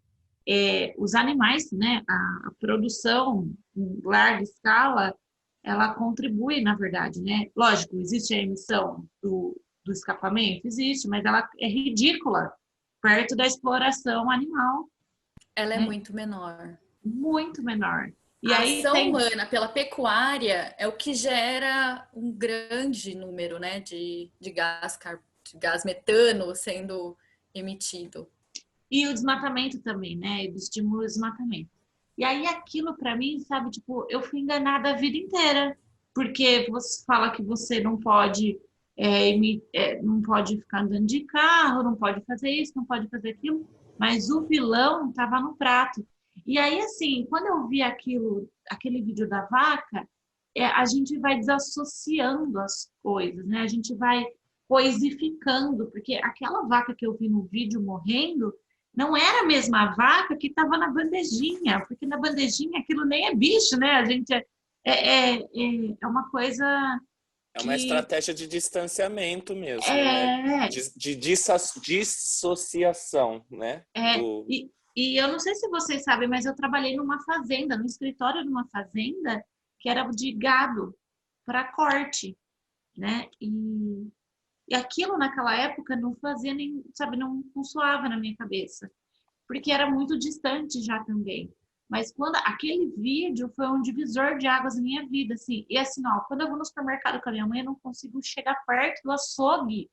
os animais, né, a produção em larga escala, ela contribui, na verdade, né? Lógico, existe a emissão do escapamento? Existe, mas ela é ridícula perto da exploração animal. Ela é Né? muito menor. Muito menor. E A aí ação tem... humana pela pecuária é o que gera um grande número, né, de gás metano sendo emitido. E o desmatamento também, né? Ele estimula o desmatamento. E aí aquilo para mim, sabe, tipo, eu fui enganada a vida inteira, porque você fala que você não pode não pode ficar andando de carro, não pode fazer isso, não pode fazer aquilo, mas o vilão estava no prato. E aí, assim, quando eu vi aquele vídeo da vaca, a gente vai desassociando as coisas, né? A gente vai coisificando, porque aquela vaca que eu vi no vídeo morrendo não era a mesma vaca que estava na bandejinha, porque na bandejinha aquilo nem é bicho, né? A gente é uma coisa É uma que estratégia de distanciamento mesmo, né? é, De dissociação, né? é e eu não sei se vocês sabem, mas eu trabalhei numa fazenda, no escritório de uma fazenda que era de gado para corte, né? E aquilo naquela época não fazia nem, sabe, não soava na minha cabeça, porque era muito distante já também. Mas quando aquele vídeo foi um divisor de águas na minha vida, assim. E assim, ó, quando eu vou no supermercado com a minha mãe, eu não consigo chegar perto do açougue,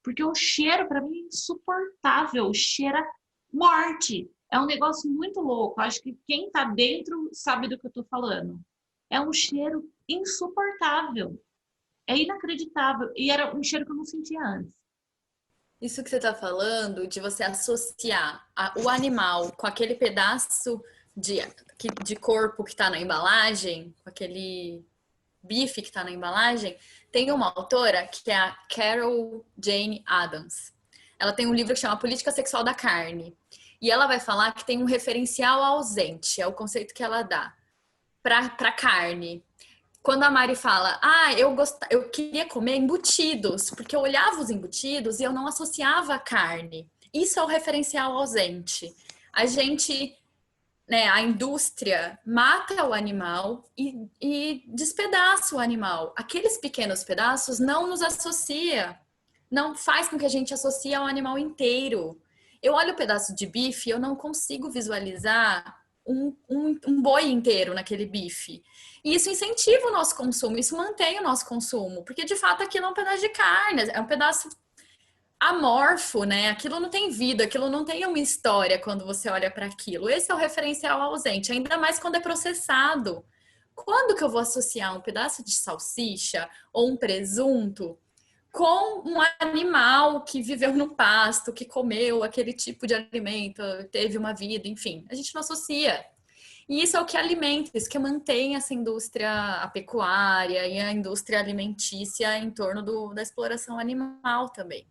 porque o cheiro para mim é insuportável, cheira morte. É um negócio muito louco. Acho que quem tá dentro sabe do que eu tô falando. É um cheiro insuportável. É inacreditável. E era um cheiro que eu não sentia antes. Isso que você está falando, de você associar o animal com aquele pedaço de corpo que está na embalagem, com aquele bife que está na embalagem, tem uma autora que é a Carol Jane Adams. ela tem um livro que chama Política Sexual da Carne. E ela vai falar que tem um referencial ausente, é o conceito que ela dá, para carne. Quando a Mari fala, eu queria comer embutidos, porque eu olhava os embutidos e eu não associava a carne. Isso é o referencial ausente. A gente, né, a indústria mata o animal e despedaça o animal. Aqueles pequenos pedaços não nos associa, não faz com que a gente associe ao animal inteiro. Eu olho o pedaço de bife e eu não consigo visualizar um boi inteiro naquele bife. E isso incentiva o nosso consumo, isso mantém o nosso consumo, porque de fato aquilo é um pedaço de carne, é um pedaço amorfo, né? Aquilo não tem vida, aquilo não tem uma história quando você olha para aquilo. Esse é o referencial ausente, ainda mais quando é processado. Quando que eu vou associar um pedaço de salsicha ou um presunto com um animal que viveu no pasto, que comeu aquele tipo de alimento, teve uma vida, enfim, a gente não associa. E isso é o que alimenta, isso que mantém essa indústria a pecuária e a indústria alimentícia em torno da exploração animal também.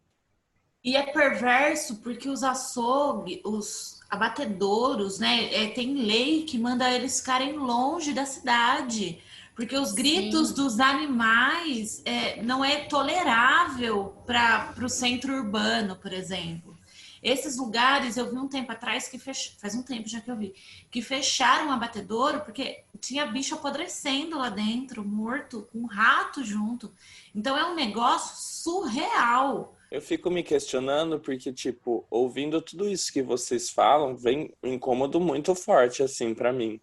E é perverso porque os açougues, os abatedouros, né, tem lei que manda eles ficarem longe da cidade, porque os gritos Sim. dos animais não é tolerável para o centro urbano, por exemplo. Esses lugares, eu vi um tempo atrás, faz um tempo já que eu vi, que fecharam o abatedouro porque tinha bicho apodrecendo lá dentro, morto, com um rato junto. Então é um negócio surreal. Eu fico me questionando porque, tipo, ouvindo tudo isso que vocês falam, vem um incômodo muito forte, assim, pra mim.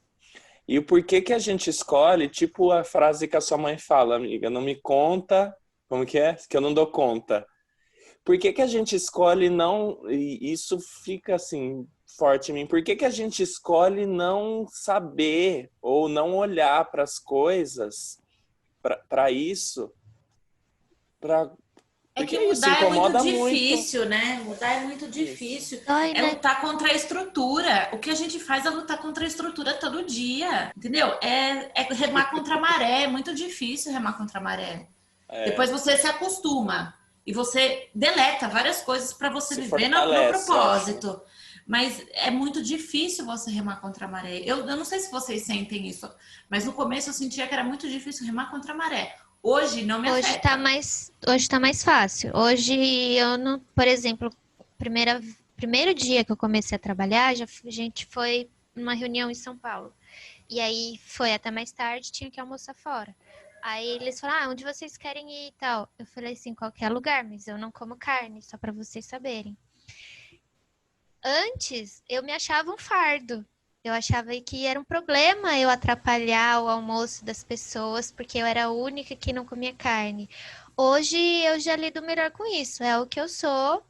E o porquê que a gente escolhe, tipo a frase que a sua mãe fala, amiga, não me conta, como que é? Que eu não dou conta. Por que que a gente escolhe não, e isso fica, assim, forte em mim, por que que a gente escolhe não saber ou não olhar para as coisas, para isso, para... É que Porque isso mudar é muito incomoda difícil, né? Mudar é muito difícil. Dói, É né? lutar contra a estrutura. O que a gente faz é lutar contra a estrutura todo dia, entendeu? É remar contra a maré. É muito difícil remar contra a maré. Depois você se acostuma e você deleta várias coisas para você Se viver no fortalece, propósito. Mas é muito difícil você remar contra a maré. Eu não sei se vocês sentem isso, mas no começo eu sentia que era muito difícil remar contra a maré. Hoje não me Hoje afeta. hoje tá mais fácil. Hoje eu não, por exemplo, primeiro dia que eu comecei a trabalhar, a gente foi numa reunião em São Paulo. E aí foi até mais tarde, tinha que almoçar fora. Aí eles falaram, onde vocês querem ir e tal? Eu falei assim, qualquer lugar, mas eu não como carne, só para vocês saberem. Antes, eu me achava um fardo. Eu achava que era um problema eu atrapalhar o almoço das pessoas, porque eu era a única que não comia carne. Hoje eu já lido melhor com isso. É o que eu sou.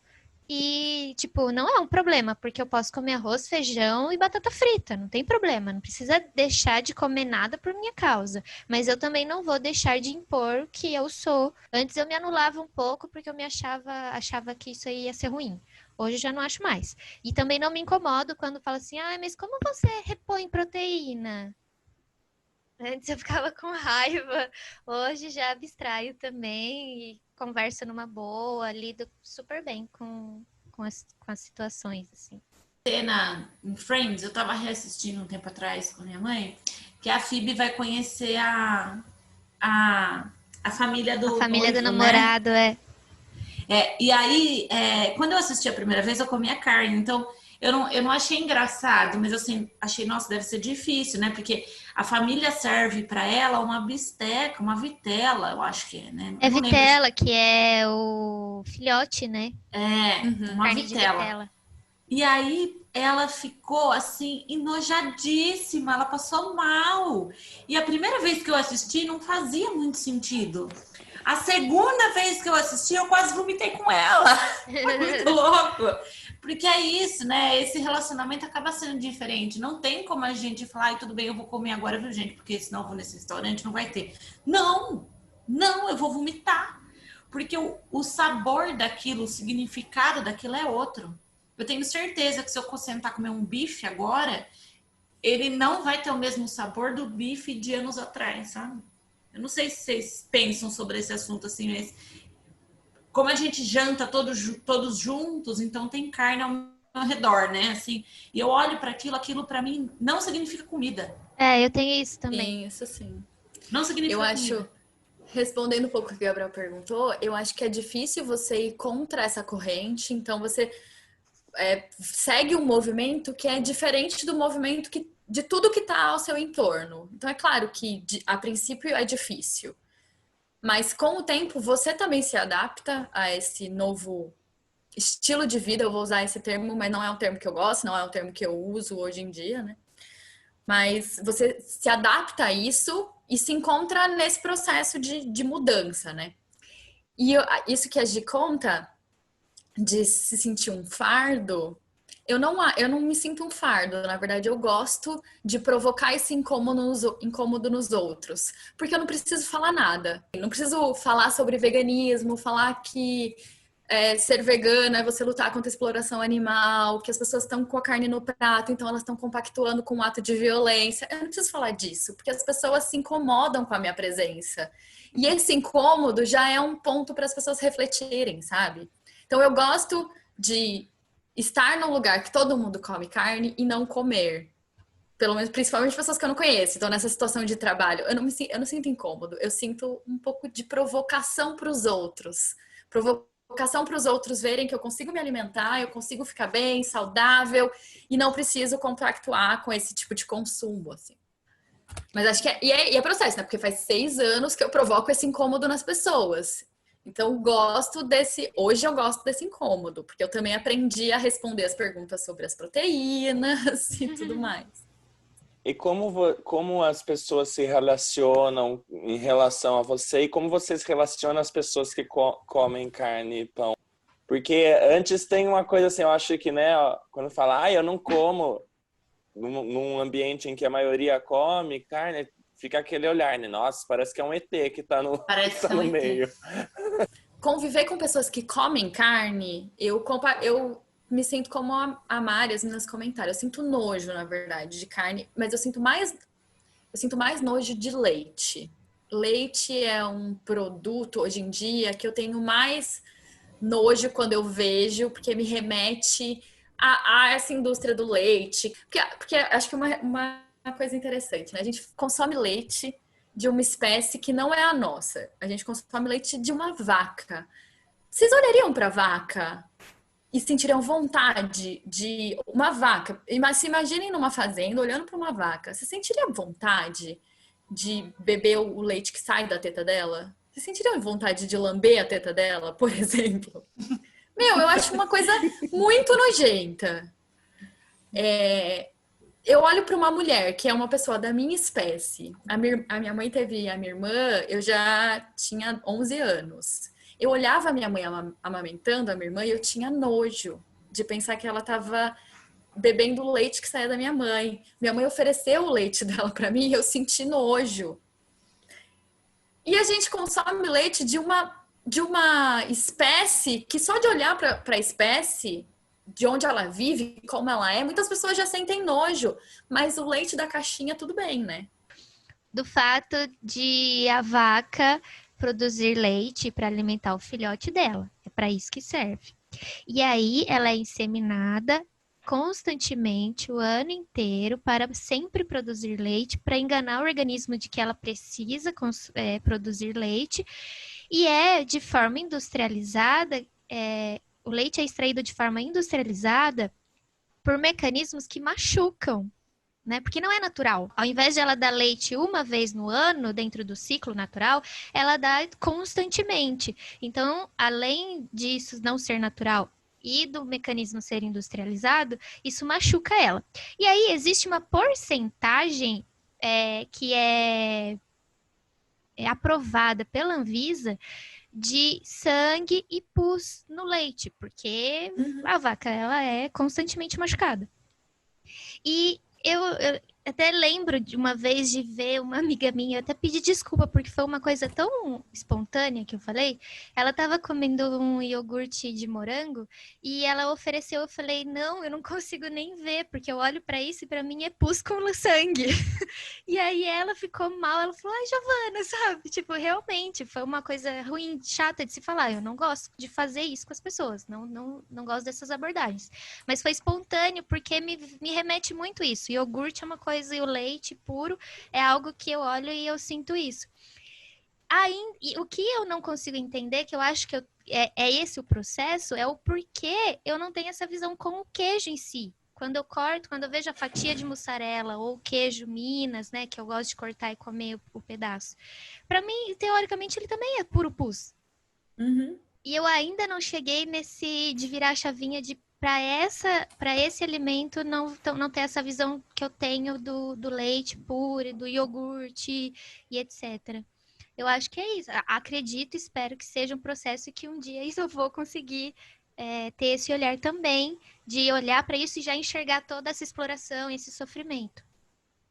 E, tipo, não é um problema, porque eu posso comer arroz, feijão e batata frita. Não tem problema. Não precisa deixar de comer nada por minha causa. Mas eu também não vou deixar de impor o que eu sou. Antes eu me anulava um pouco porque eu achava que isso aí ia ser ruim. Hoje eu já não acho mais. E também não me incomodo quando fala assim, mas como você repõe proteína? Antes eu ficava com raiva. Hoje já abstraio também e converso numa boa, lido super bem com as situações, assim. Cena em Friends, eu tava reassistindo um tempo atrás com minha mãe, que a Phoebe vai conhecer a família do A família do noivo, né? namorado E aí, quando eu assisti a primeira vez, eu comia carne, então eu não achei engraçado, mas assim, achei, nossa, deve ser difícil, né? Porque a família serve para ela uma bisteca, uma vitela, eu acho que é, né? é Eu não lembro. vitela, que é o filhote, né? Uma Carne de vitela. vitela. E aí ela ficou assim, enojadíssima, ela passou mal. E a primeira vez que eu assisti não fazia muito sentido. A segunda vez que eu assisti, eu quase vomitei com ela. Foi muito louco. Porque é isso, né? Esse relacionamento acaba sendo diferente. Não tem como a gente falar, ai, tudo bem, eu vou comer agora, viu, gente? Porque senão eu vou nesse restaurante, não vai ter. Não, eu vou vomitar. Porque o sabor daquilo, o significado daquilo é outro. Eu tenho certeza que se eu sentar comer um bife agora, ele não vai ter o mesmo sabor do bife de anos atrás, sabe? Eu não sei se vocês pensam sobre esse assunto assim, mas como a gente janta todos juntos, então tem carne ao redor, né? Assim, e eu olho para aquilo para mim não significa comida. Eu tenho isso também. Sim, isso sim. Não significa Eu comida. acho, respondendo um pouco o que o Gabriel perguntou, eu acho que é difícil você ir contra essa corrente, então você segue um movimento que é diferente do movimento de tudo que está ao seu entorno. Então é claro que a princípio é difícil, mas com o tempo você também se adapta a esse novo estilo de vida. Eu vou usar esse termo, mas não é um termo que eu gosto, não é um termo que eu uso hoje em dia, né? Mas você se adapta a isso e se encontra nesse processo de mudança, né? E isso que a Gi conta de se sentir um fardo, eu não me sinto um fardo. Na verdade, eu gosto de provocar esse incômodo nos outros. Porque eu não preciso falar nada. Eu não preciso falar sobre veganismo, falar que ser vegana é você lutar contra a exploração animal, que as pessoas estão com a carne no prato, então elas estão compactuando com um ato de violência. Eu não preciso falar disso, porque as pessoas se incomodam com a minha presença. E esse incômodo já é um ponto para as pessoas refletirem, sabe? Então eu gosto de estar num lugar que todo mundo come carne e não comer. Pelo menos, principalmente pessoas que eu não conheço. Então, nessa situação de trabalho, eu não sinto incômodo. Eu sinto um pouco de provocação para os outros. Provocação para os outros verem que eu consigo me alimentar, eu consigo ficar bem, saudável e não preciso compactuar com esse tipo de consumo, assim. Mas acho que é processo, né? Porque faz 6 anos que eu provoco esse incômodo nas pessoas. Então, hoje eu gosto desse incômodo, porque eu também aprendi a responder as perguntas sobre as proteínas e tudo mais. E como as pessoas se relacionam em relação a você e como você se relaciona às pessoas que comem carne e pão? Porque antes tem uma coisa assim, eu acho que, né, quando fala, eu não como num ambiente em que a maioria come carne, fica aquele olhar, né? Nossa, parece que é um ET que tá no meio. Conviver com pessoas que comem carne, eu me sinto como a Mari, as meninas comentaram. Eu sinto nojo, na verdade, de carne, mas eu sinto mais nojo de leite. Leite é um produto, hoje em dia, que eu tenho mais nojo quando eu vejo, porque me remete a essa indústria do leite. Porque acho que uma coisa interessante, né? A gente consome leite de uma espécie que não é a nossa. A gente consome leite de uma vaca. Vocês olhariam para a vaca e sentiriam vontade de uma vaca? Se imaginem numa fazenda olhando para uma vaca. Você sentiria vontade de beber o leite que sai da teta dela? Você sentiria vontade de lamber a teta dela, por exemplo? Eu acho uma coisa muito nojenta. Eu olho para uma mulher que é uma pessoa da minha espécie. A minha mãe teve a minha irmã, eu já tinha 11 anos. Eu olhava a minha mãe amamentando a minha irmã e eu tinha nojo de pensar que ela estava bebendo o leite que saía da minha mãe. Minha mãe ofereceu o leite dela para mim e eu senti nojo. E a gente consome leite de uma espécie que só de olhar para a espécie, de onde ela vive, como ela é, muitas pessoas já sentem nojo. Mas o leite da caixinha, tudo bem, né? Do fato de a vaca produzir leite para alimentar o filhote dela. É para isso que serve. E aí ela é inseminada constantemente o ano inteiro para sempre produzir leite, para enganar o organismo de que ela precisa produzir leite. E de forma industrializada, o leite é extraído de forma industrializada por mecanismos que machucam, né? Porque não é natural. Ao invés de ela dar leite uma vez no ano, dentro do ciclo natural, ela dá constantemente. Então, além disso não ser natural e do mecanismo ser industrializado, isso machuca ela. E aí existe uma porcentagem que é aprovada pela Anvisa de sangue e pus no leite, porque a vaca ela é constantemente machucada. E até lembro de uma vez de ver uma amiga minha, eu até pedi desculpa, porque foi uma coisa tão espontânea que eu falei. Ela tava comendo um iogurte de morango e ela ofereceu, eu falei, não, eu não consigo nem ver, porque eu olho pra isso e pra mim é pus com sangue. E aí ela ficou mal, ela falou, ai, Giovana, sabe? Tipo, realmente, foi uma coisa ruim, chata de se falar. Eu não gosto de fazer isso com as pessoas, não gosto dessas abordagens. Mas foi espontâneo, porque me remete muito isso. Iogurte é uma coisa, e o leite puro é algo que eu olho e eu sinto isso. Aí, o que eu não consigo entender, que eu acho que é esse o processo, é o porquê eu não tenho essa visão com o queijo em si. Quando eu corto, quando eu vejo a fatia de mussarela ou queijo Minas, né, que eu gosto de cortar e comer o pedaço. Para mim, teoricamente, ele também é puro pus. Uhum. E eu ainda não cheguei nesse de virar a chavinha de para esse alimento não ter essa visão que eu tenho do leite puro, do iogurte e etc. Eu acho que é isso. Acredito, espero que seja um processo que um dia eu vou conseguir ter esse olhar também, de olhar para isso e já enxergar toda essa exploração, esse sofrimento.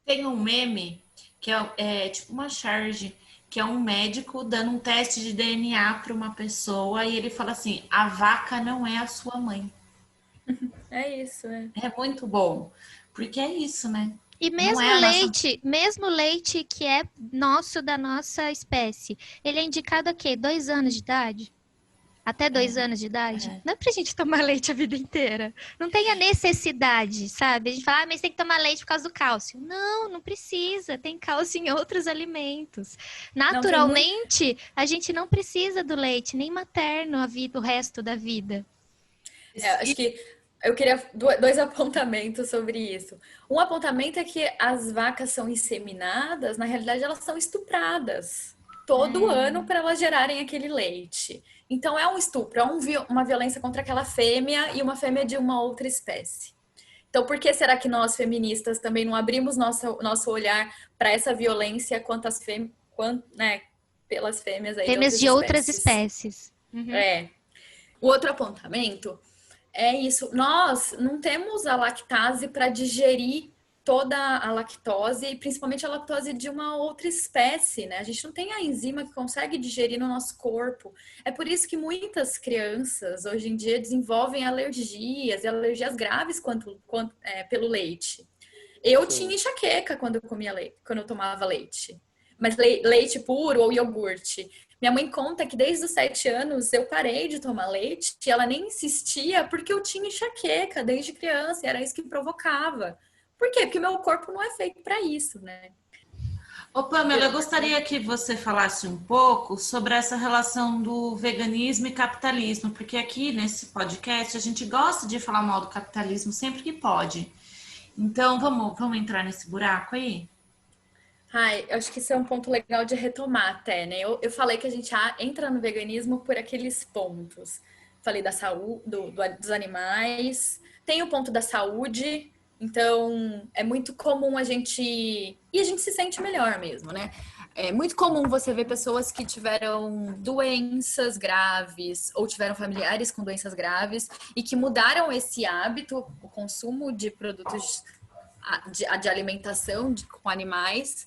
Tem um meme que é tipo uma charge, que é um médico dando um teste de DNA para uma pessoa e ele fala assim: a vaca não é a sua mãe. É isso, é. É muito bom, porque é isso, né? E Não é a nossa... mesmo leite que é nosso, da nossa espécie, ele é indicado a quê? 2 anos de idade? Até 2 anos de idade? é. Não é pra gente tomar leite a vida inteira. Não tem a necessidade, sabe? A gente fala, mas tem que tomar leite por causa do cálcio. Não precisa. Tem cálcio em outros alimentos. Naturalmente, a gente não precisa do leite, nem materno o resto da vida. Acho que eu queria 2 apontamentos sobre isso. Um apontamento é que as vacas são inseminadas, na realidade elas são estupradas todo ano para elas gerarem aquele leite. Então é um estupro, é uma violência contra aquela fêmea e uma fêmea de uma outra espécie. Então por que será que nós feministas também não abrimos nosso olhar para essa violência pelas fêmeas aí Fêmeas de outras espécies. Uhum. O outro apontamento é isso. Nós não temos a lactase para digerir toda a lactose, e principalmente a lactose de uma outra espécie, né? A gente não tem a enzima que consegue digerir no nosso corpo. É por isso que muitas crianças hoje em dia desenvolvem alergias e alergias graves pelo leite. Eu tinha enxaqueca quando eu comia leite, quando eu tomava leite. Mas leite puro ou iogurte. Minha mãe conta que desde os 7 anos eu parei de tomar leite e ela nem insistia porque eu tinha enxaqueca desde criança e era isso que provocava. Por quê? Porque meu corpo não é feito para isso, né? Ô, Pamela, eu gostaria que você falasse um pouco sobre essa relação do veganismo e capitalismo, porque aqui nesse podcast a gente gosta de falar mal do capitalismo sempre que pode. Então, vamos entrar nesse buraco aí? Eu acho que isso é um ponto legal de retomar até, né? Eu falei que a gente entra no veganismo por aqueles pontos. Falei da saúde, dos animais. Tem o ponto da saúde. Então, é muito comum a gente... E a gente se sente melhor mesmo, né? É muito comum você ver pessoas que tiveram doenças graves ou tiveram familiares com doenças graves e que mudaram esse hábito, o consumo de produtos de alimentação com animais,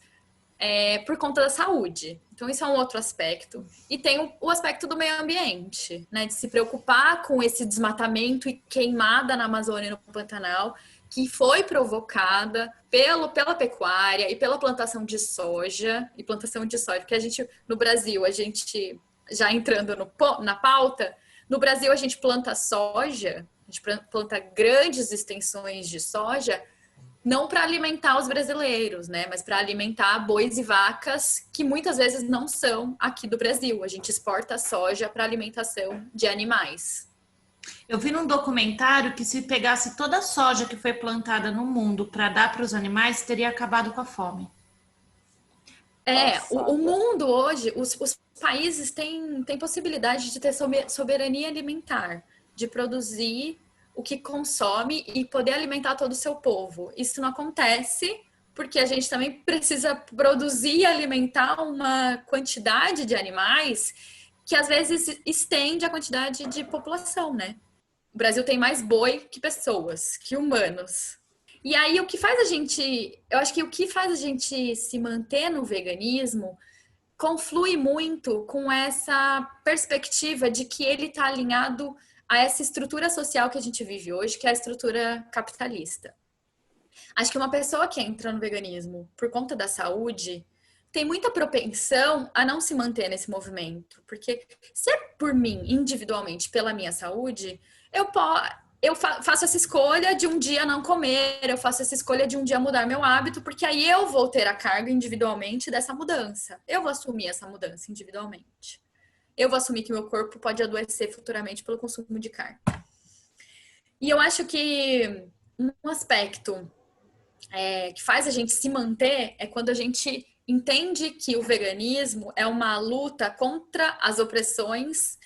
por conta da saúde. Então, isso é um outro aspecto. E tem o aspecto do meio ambiente, né? De se preocupar com esse desmatamento e queimada na Amazônia e no Pantanal, que foi provocada pela pecuária e pela plantação de soja. E plantação de soja, porque no Brasil, a gente, já entrando na pauta, no Brasil a gente planta soja, a gente planta grandes extensões de soja, não para alimentar os brasileiros, né? Mas para alimentar bois e vacas que muitas vezes não são aqui do Brasil. A gente exporta soja para alimentação de animais. Eu vi num documentário que se pegasse toda a soja que foi plantada no mundo para dar para os animais, teria acabado com a fome. O mundo hoje, os países têm possibilidade de ter soberania alimentar, de produzir o que consome e poder alimentar todo o seu povo. Isso não acontece porque a gente também precisa produzir e alimentar uma quantidade de animais que às vezes estende a quantidade de população, né? O Brasil tem mais boi que pessoas, que humanos. E aí o que faz a gente, eu acho que o que faz a gente se manter no veganismo conflui muito com essa perspectiva de que ele está alinhado a essa estrutura social que a gente vive hoje, que é a estrutura capitalista. Acho que uma pessoa que entra no veganismo por conta da saúde tem muita propensão a não se manter nesse movimento. Porque se é por mim, individualmente, pela minha saúde, eu faço essa escolha de um dia não comer, eu faço essa escolha de um dia mudar meu hábito, porque aí eu vou ter a carga individualmente dessa mudança. Eu vou assumir essa mudança individualmente. Eu vou assumir que meu corpo pode adoecer futuramente pelo consumo de carne. E eu acho que um aspecto que faz a gente se manter é quando a gente entende que o veganismo é uma luta contra as opressões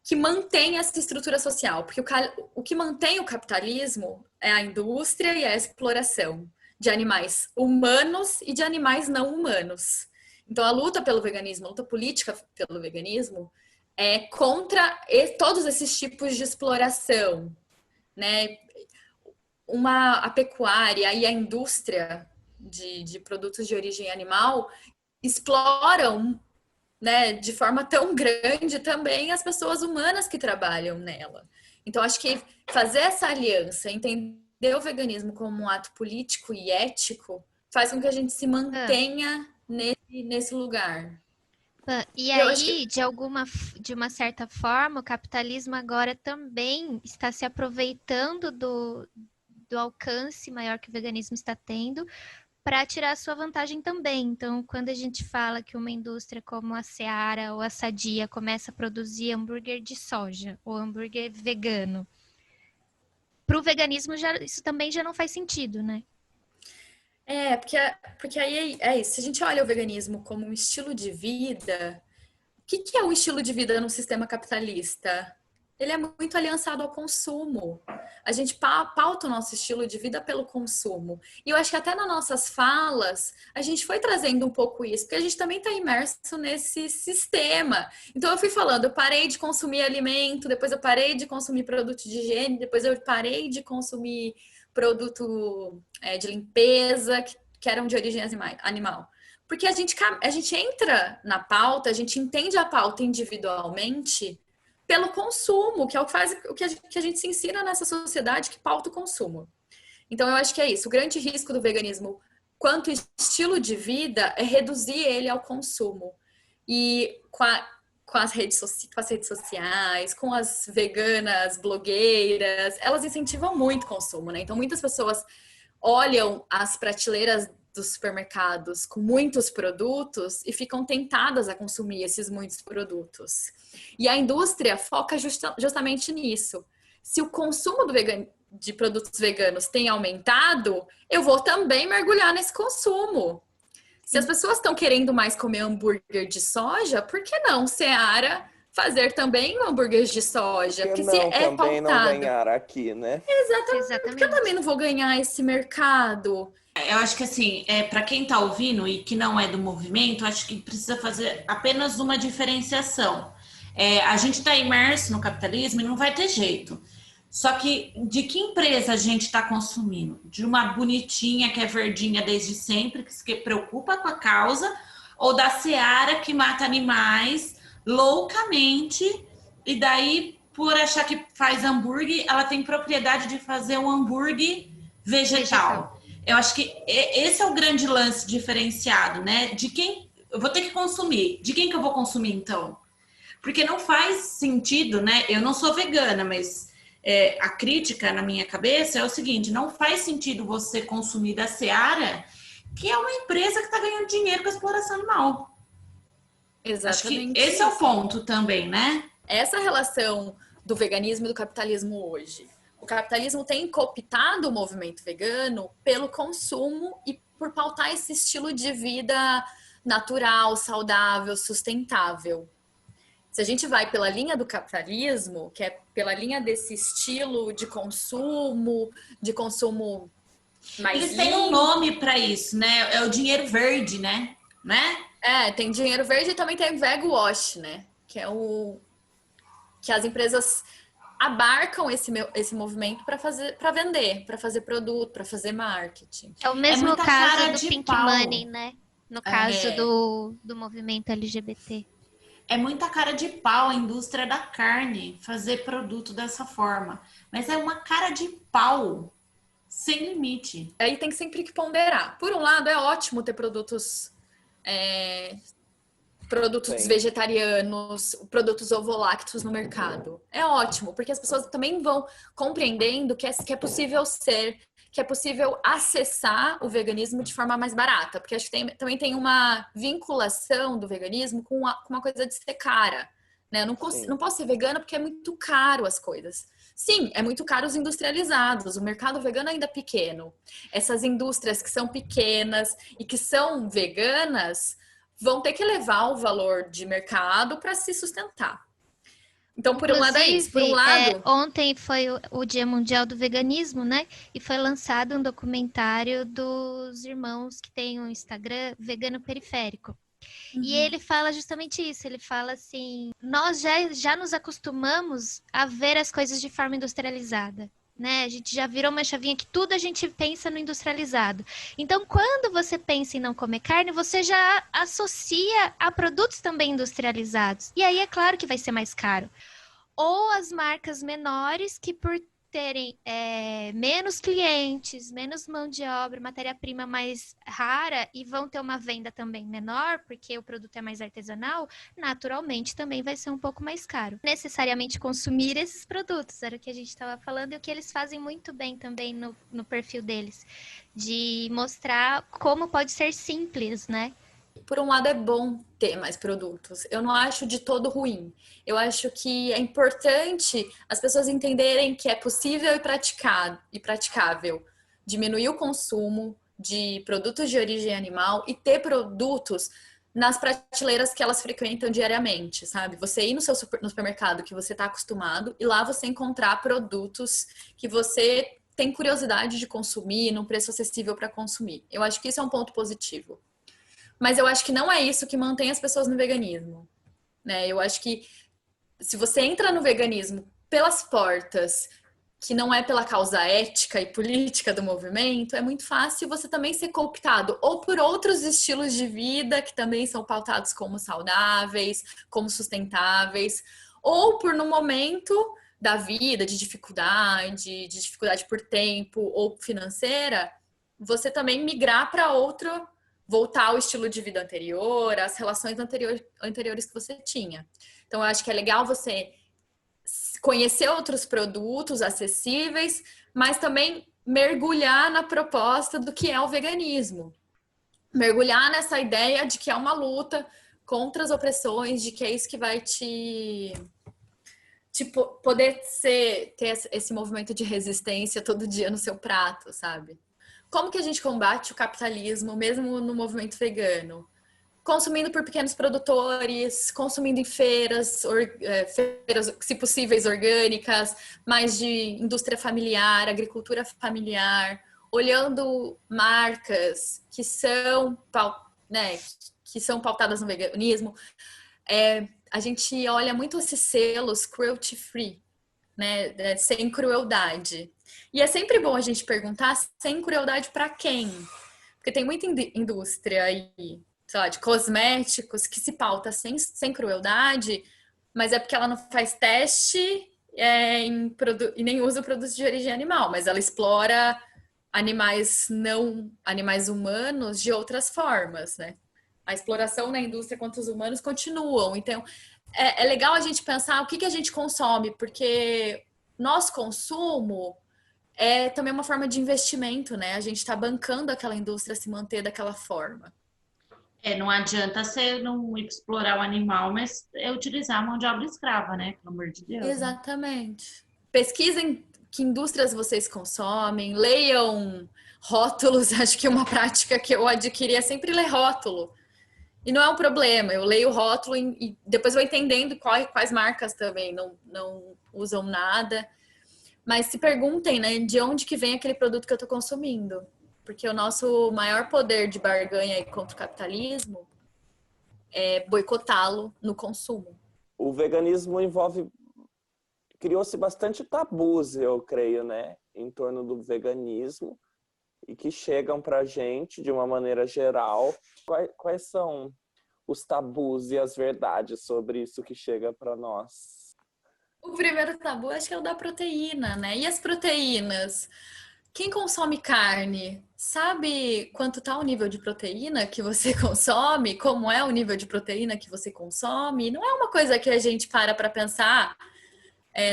que mantém essa estrutura social. Porque o que mantém o capitalismo é a indústria e a exploração de animais humanos e de animais não humanos. Então, a luta pelo veganismo, a luta política pelo veganismo, é contra todos esses tipos de exploração, né? A pecuária e a indústria de produtos de origem animal exploram, né, de forma tão grande também as pessoas humanas que trabalham nela. Então, acho que fazer essa aliança, entender o veganismo como um ato político e ético, faz com que a gente se mantenha nesse lugar. E aí, de uma certa forma, o capitalismo agora também está se aproveitando do alcance maior que o veganismo está tendo para tirar a sua vantagem também. Então, quando a gente fala que uma indústria como a Seara ou a Sadia começa a produzir hambúrguer de soja ou hambúrguer vegano, para o veganismo isso também já não faz sentido, né? Porque aí é isso. Se a gente olha o veganismo como um estilo de vida, o que é um estilo de vida no sistema capitalista? Ele é muito aliançado ao consumo. A gente pauta o nosso estilo de vida pelo consumo. E eu acho que até nas nossas falas, a gente foi trazendo um pouco isso, porque a gente também está imerso nesse sistema. Então, eu fui falando, eu parei de consumir alimento, depois eu parei de consumir produto de higiene, depois eu parei de consumir produto de limpeza, que eram de origem animal. Porque a gente entra na pauta, a gente entende a pauta individualmente pelo consumo, que é o que a gente se ensina nessa sociedade que pauta o consumo. Então, eu acho que é isso. O grande risco do veganismo, quanto estilo de vida, é reduzir ele ao consumo. E com as redes sociais, com as veganas, blogueiras, elas incentivam muito o consumo, né? Então, muitas pessoas olham as prateleiras dos supermercados com muitos produtos e ficam tentadas a consumir esses muitos produtos. E a indústria foca justamente nisso. Se o consumo de produtos veganos tem aumentado, eu vou também mergulhar nesse consumo. Se as pessoas estão querendo mais comer hambúrguer de soja, por que não, Seara, fazer também hambúrgueres de soja? Porque se é também pautado. não ganhar aqui, né? Exatamente. Porque eu também não vou ganhar esse mercado. Eu acho que assim, para quem está ouvindo e que não é do movimento, acho que precisa fazer apenas uma diferenciação. A gente está imerso no capitalismo e não vai ter jeito. Só que de que empresa a gente está consumindo? De uma bonitinha que é verdinha desde sempre, que se preocupa com a causa, ou da Seara que mata animais loucamente e daí, por achar que faz hambúrguer, ela tem propriedade de fazer um hambúrguer vegetal. Eu acho que esse é o grande lance diferenciado, né? De quem eu vou ter que consumir. De quem que eu vou consumir, então? Porque não faz sentido, né? Eu não sou vegana, mas a crítica na minha cabeça é o seguinte: não faz sentido você consumir da Seara, que é uma empresa que está ganhando dinheiro com a exploração animal. Exatamente. Acho que esse é o ponto também, né? Essa relação do veganismo e do capitalismo hoje. O capitalismo tem cooptado o movimento vegano pelo consumo e por pautar esse estilo de vida natural, saudável, sustentável. Se a gente vai pela linha do capitalismo, que é pela linha desse estilo de consumo mais Eles têm um nome para isso, né? É o dinheiro verde, né? Tem dinheiro verde e também tem veg wash, né? Que é que as empresas abarcam esse movimento para vender, para fazer produto, para fazer marketing. É o mesmo muita caso cara do de Pink pau. Money, né? No caso É. do movimento LGBT. É muita cara de pau a indústria da carne fazer produto dessa forma. Mas é uma cara de pau sem limite. Aí tem sempre que ponderar. Por um lado, é ótimo ter produtos Sim. vegetarianos, produtos ovolactos no mercado. É ótimo, porque as pessoas também vão compreendendo que é possível que é possível acessar o veganismo de forma mais barata. Porque acho que também tem uma vinculação do veganismo com uma coisa de ser cara. Né? Eu não posso ser vegana porque é muito caro as coisas. Sim, é muito caro os industrializados. O mercado vegano ainda é pequeno. Essas indústrias que são pequenas e que são veganas vão ter que elevar o valor de mercado para se sustentar. Então, por um lado é isso. Por um lado... ontem foi o Dia Mundial do Veganismo, né? E foi lançado um documentário dos irmãos que têm um Instagram Vegano Periférico. E ele fala justamente isso, ele fala assim, nós já nos acostumamos a ver as coisas de forma industrializada, né? A gente já virou uma chavinha que tudo a gente pensa no industrializado. Então, quando você pensa em não comer carne, você já associa a produtos também industrializados. E aí é claro que vai ser mais caro. Ou as marcas menores que por terem menos clientes, menos mão de obra, matéria-prima mais rara e vão ter uma venda também menor, porque o produto é mais artesanal, naturalmente também vai ser um pouco mais caro. Necessariamente consumir esses produtos, era o que a gente estava falando, e o que eles fazem muito bem também no perfil deles, de mostrar como pode ser simples, né? Por um lado é bom ter mais produtos. Eu não acho de todo ruim. Eu acho que é importante as pessoas entenderem que é possível e praticável diminuir o consumo de produtos de origem animal e ter produtos nas prateleiras que elas frequentam diariamente, sabe? Você ir no supermercado que você está acostumado e lá você encontrar produtos que você tem curiosidade de consumir num preço acessível para consumir. Eu acho que isso é um ponto positivo. Mas eu acho que não é isso que mantém as pessoas no veganismo, né? Eu acho que se você entra no veganismo pelas portas, que não é pela causa ética e política do movimento, é muito fácil você também ser cooptado ou por outros estilos de vida que também são pautados como saudáveis, como sustentáveis, ou por num momento da vida de dificuldade por tempo ou financeira, você também migrar para outro, voltar ao estilo de vida anterior, às relações anteriores que você tinha. Então, eu acho que é legal você conhecer outros produtos acessíveis, mas também mergulhar na proposta do que é o veganismo. Mergulhar nessa ideia de que é uma luta contra as opressões, de que é isso que vai poder ter esse movimento de resistência todo dia no seu prato, sabe? Como que a gente combate o capitalismo, mesmo no movimento vegano? Consumindo por pequenos produtores, consumindo em feiras, se possíveis, orgânicas, mais de indústria familiar, agricultura familiar, olhando marcas que são, né, que são pautadas no veganismo. A gente olha muito esses selos cruelty free, né, sem crueldade. E é sempre bom a gente perguntar sem crueldade para quem? Porque tem muita indústria aí, sei lá, de cosméticos que se pauta sem crueldade, mas é porque ela não faz teste e nem usa produtos de origem animal, mas ela explora animais humanos de outras formas, né? A exploração na indústria contra os humanos continuam. Então, é legal a gente pensar o que a gente consome, porque nosso consumo é também uma forma de investimento, né? A gente está bancando aquela indústria a se manter daquela forma. Não adianta você não explorar o animal, mas utilizar a mão de obra escrava, né? Pelo amor de Deus. Exatamente. Né? Pesquisem que indústrias vocês consomem, leiam rótulos. Acho que uma prática que eu adquiri é sempre ler rótulo. E não é um problema, eu leio o rótulo e depois vou entendendo quais marcas também não usam nada. Mas se perguntem, né, de onde que vem aquele produto que eu estou consumindo. Porque o nosso maior poder de barganha contra o capitalismo é boicotá-lo no consumo. O veganismo envolve criou-se bastante tabus, eu creio, né, em torno do veganismo e que chegam pra gente de uma maneira geral. Quais são os tabus e as verdades sobre isso que chega para nós? O primeiro tabu acho que é o da proteína, né? E as proteínas? Quem consome carne sabe quanto está o nível de proteína que você consome? Como é o nível de proteína que você consome? Não é uma coisa que a gente para pensar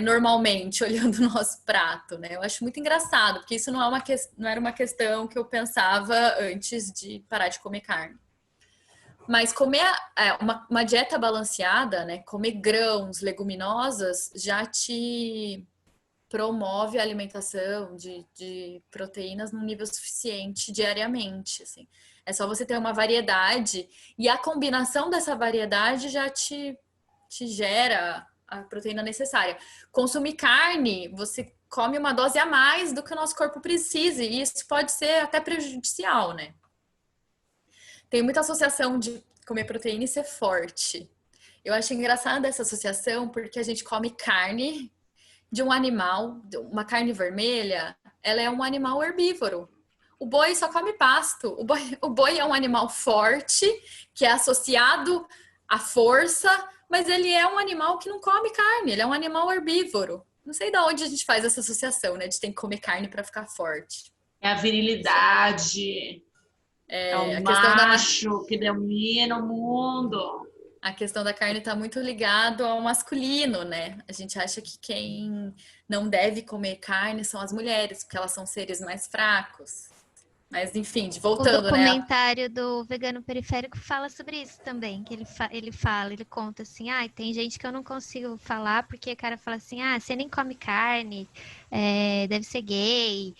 normalmente, olhando o nosso prato, né? Eu acho muito engraçado, porque isso não era uma questão que eu pensava antes de parar de comer carne. Mas comer uma dieta balanceada, né? Comer grãos, leguminosas, já te promove a alimentação de proteínas num nível suficiente diariamente, assim. É só você ter uma variedade e a combinação dessa variedade já te gera a proteína necessária. Consumir carne, você come uma dose a mais do que o nosso corpo precisa e isso pode ser até prejudicial, né? Tem muita associação de comer proteína e ser forte. Eu acho engraçada essa associação porque a gente come carne de um animal, uma carne vermelha, ela é um animal herbívoro. O boi só come pasto. O boi é um animal forte, que é associado à força, mas ele é um animal que não come carne, ele é um animal herbívoro. Não sei de onde a gente faz essa associação, né? De ter que comer carne para ficar forte. É a virilidade. É o macho que domina o mundo. A questão da carne está muito ligado ao masculino, né? A gente acha que quem não deve comer carne são as mulheres, porque elas são seres mais fracos. Mas, enfim, voltando, né? O documentário do Vegano Periférico fala sobre isso também, que ele conta assim, tem gente que eu não consigo falar, porque o cara fala assim, você nem come carne, deve ser gay,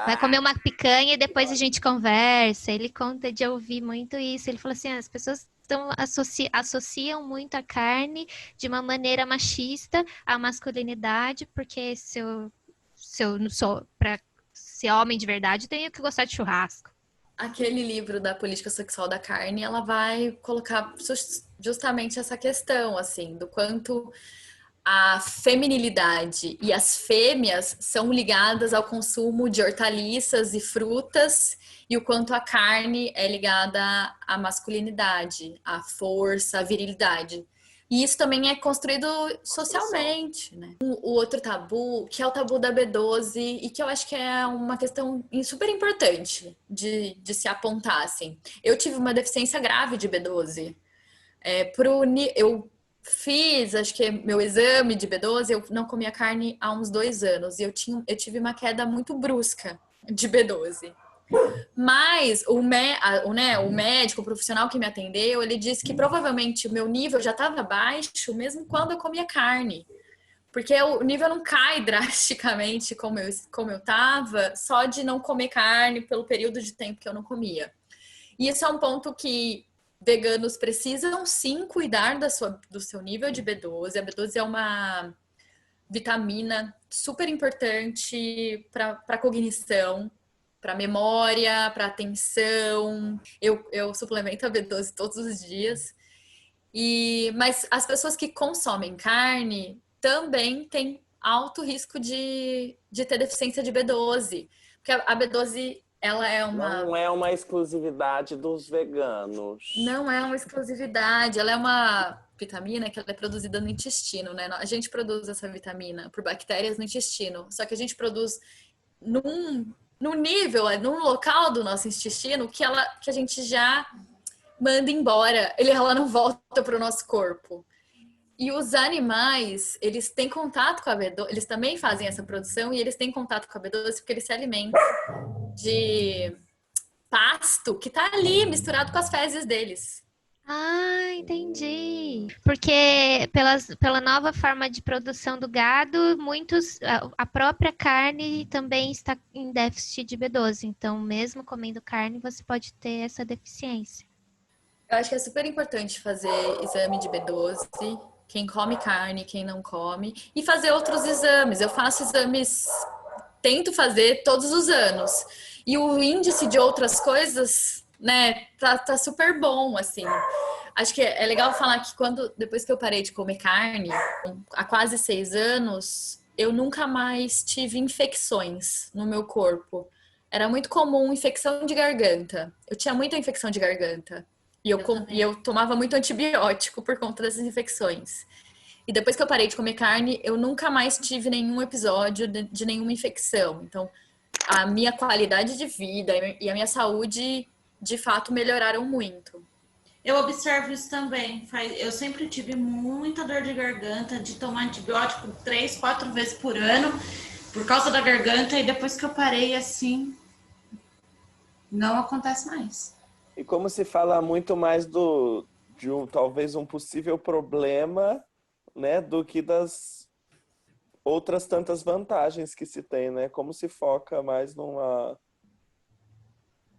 vai comer uma picanha e depois a gente conversa. Ele conta de ouvir muito isso, ele falou assim, as pessoas associam muito a carne de uma maneira machista à masculinidade, porque se eu não sou para ser homem de verdade, eu tenho que gostar de churrasco. Aquele livro da política sexual da carne, ela vai colocar justamente essa questão, assim, do quanto a feminilidade e as fêmeas são ligadas ao consumo de hortaliças e frutas e o quanto a carne é ligada à masculinidade, à força, à virilidade. E isso também é construído socialmente, né? O outro tabu, que é o tabu da B12, e que eu acho que é uma questão super importante de se apontar, assim. Eu tive uma deficiência grave de B12. Eu fiz, acho que meu exame de B12, eu não comia carne há uns 2 anos. E eu tive uma queda muito brusca de B12. Mas o médico, o profissional que me atendeu, ele disse que provavelmente o meu nível já estava baixo, mesmo quando eu comia carne. Porque o nível não cai drasticamente como eu estava, só de não comer carne pelo período de tempo que eu não comia. E isso é um ponto que veganos precisam sim cuidar do seu nível de B12. A B12 é uma vitamina super importante para cognição, para memória, para atenção. Eu suplemento a B12 todos os dias. Mas as pessoas que consomem carne também têm alto risco de ter deficiência de B12. Porque a B12, ela é uma... Não é uma exclusividade dos veganos. Não é uma exclusividade. Ela é uma vitamina que ela é produzida no intestino, né? A gente produz essa vitamina por bactérias no intestino. Só que a gente produz num nível, num local do nosso intestino que a gente já manda embora. Ela não volta para o nosso corpo. E os animais, eles têm contato com a B12, eles também fazem essa produção e eles têm contato com a B12 porque eles se alimentam de pasto que tá ali misturado com as fezes deles. Entendi. Porque pela nova forma de produção do gado, a própria carne também está em déficit de B12. Então, mesmo comendo carne, você pode ter essa deficiência. Eu acho que é super importante fazer exame de B12, quem come carne, quem não come, e fazer outros exames. Eu faço exames, tento fazer todos os anos. E o índice de outras coisas, né, tá super bom, assim. Acho que é legal falar que depois que eu parei de comer carne, há quase 6 anos, eu nunca mais tive infecções no meu corpo. Era muito comum infecção de garganta. Eu tinha muita infecção de garganta. E eu tomava muito antibiótico por conta dessas infecções. E depois que eu parei de comer carne, eu nunca mais tive nenhum episódio de nenhuma infecção. Então, a minha qualidade de vida e a minha saúde, de fato, melhoraram muito. Eu observo isso também. Eu sempre tive muita dor de garganta, de tomar antibiótico 3, 4 vezes por ano, por causa da garganta, e depois que eu parei, assim, não acontece mais. E como se fala muito mais talvez um possível problema, né, do que das outras tantas vantagens que se tem, né? Como se foca mais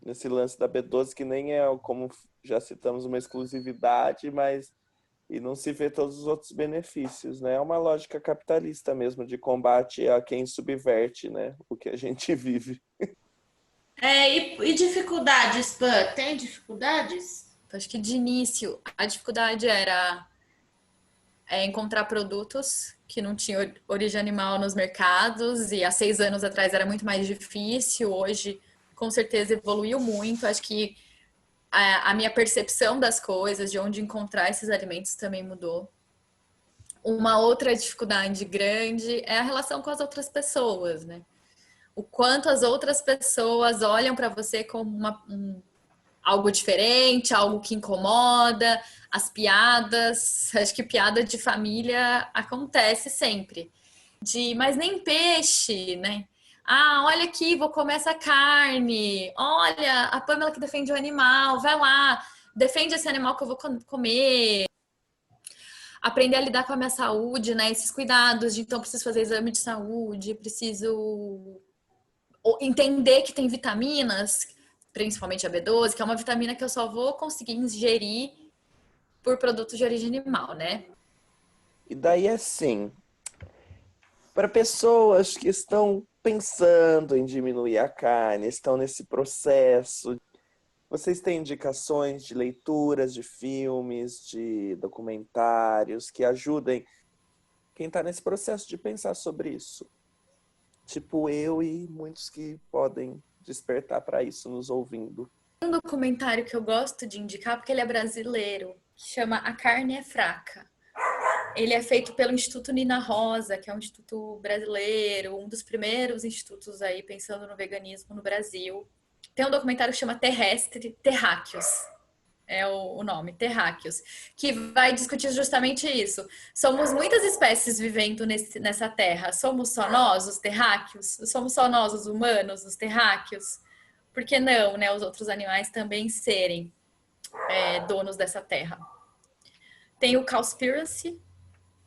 nesse lance da B12, que nem é, como já citamos, uma exclusividade, mas e não se vê todos os outros benefícios, né? É uma lógica capitalista mesmo, de combate a quem subverte, né, o que a gente vive. E dificuldades, Pan? Tem dificuldades? Acho que de início, a dificuldade era encontrar produtos que não tinham origem animal nos mercados, e há 6 anos atrás era muito mais difícil. Hoje, com certeza, evoluiu muito. Acho que a minha percepção das coisas, de onde encontrar esses alimentos, também mudou. Uma outra dificuldade grande é a relação com as outras pessoas, né? O quanto as outras pessoas olham para você como algo diferente, algo que incomoda, as piadas. Acho que piada de família acontece sempre. Mas nem peixe, né? Ah, olha aqui, vou comer essa carne. Olha, a Pamela que defende o animal, vai lá, defende esse animal que eu vou comer. Aprender a lidar com a minha saúde, né? Esses cuidados de, então, preciso fazer exame de saúde, preciso entender que tem vitaminas, principalmente a B12, que é uma vitamina que eu só vou conseguir ingerir por produtos de origem animal, né? E daí, assim, para pessoas que estão pensando em diminuir a carne, estão nesse processo, vocês têm indicações de leituras, de filmes, de documentários que ajudem quem está nesse processo de pensar sobre isso? Tipo eu e muitos que podem despertar para isso nos ouvindo. Um documentário que eu gosto de indicar, porque ele é brasileiro, que chama A Carne é Fraca. Ele é feito pelo Instituto Nina Rosa, que é um instituto brasileiro, um dos primeiros institutos aí pensando no veganismo no Brasil. Tem um documentário que chama Terráqueos, é o nome, Terráqueos, que vai discutir justamente isso. Somos muitas espécies vivendo nessa terra. Somos só nós, os terráqueos? Somos só nós, os humanos, os terráqueos? Por que não, né, os outros animais também serem donos dessa terra? Tem o Cowspiracy.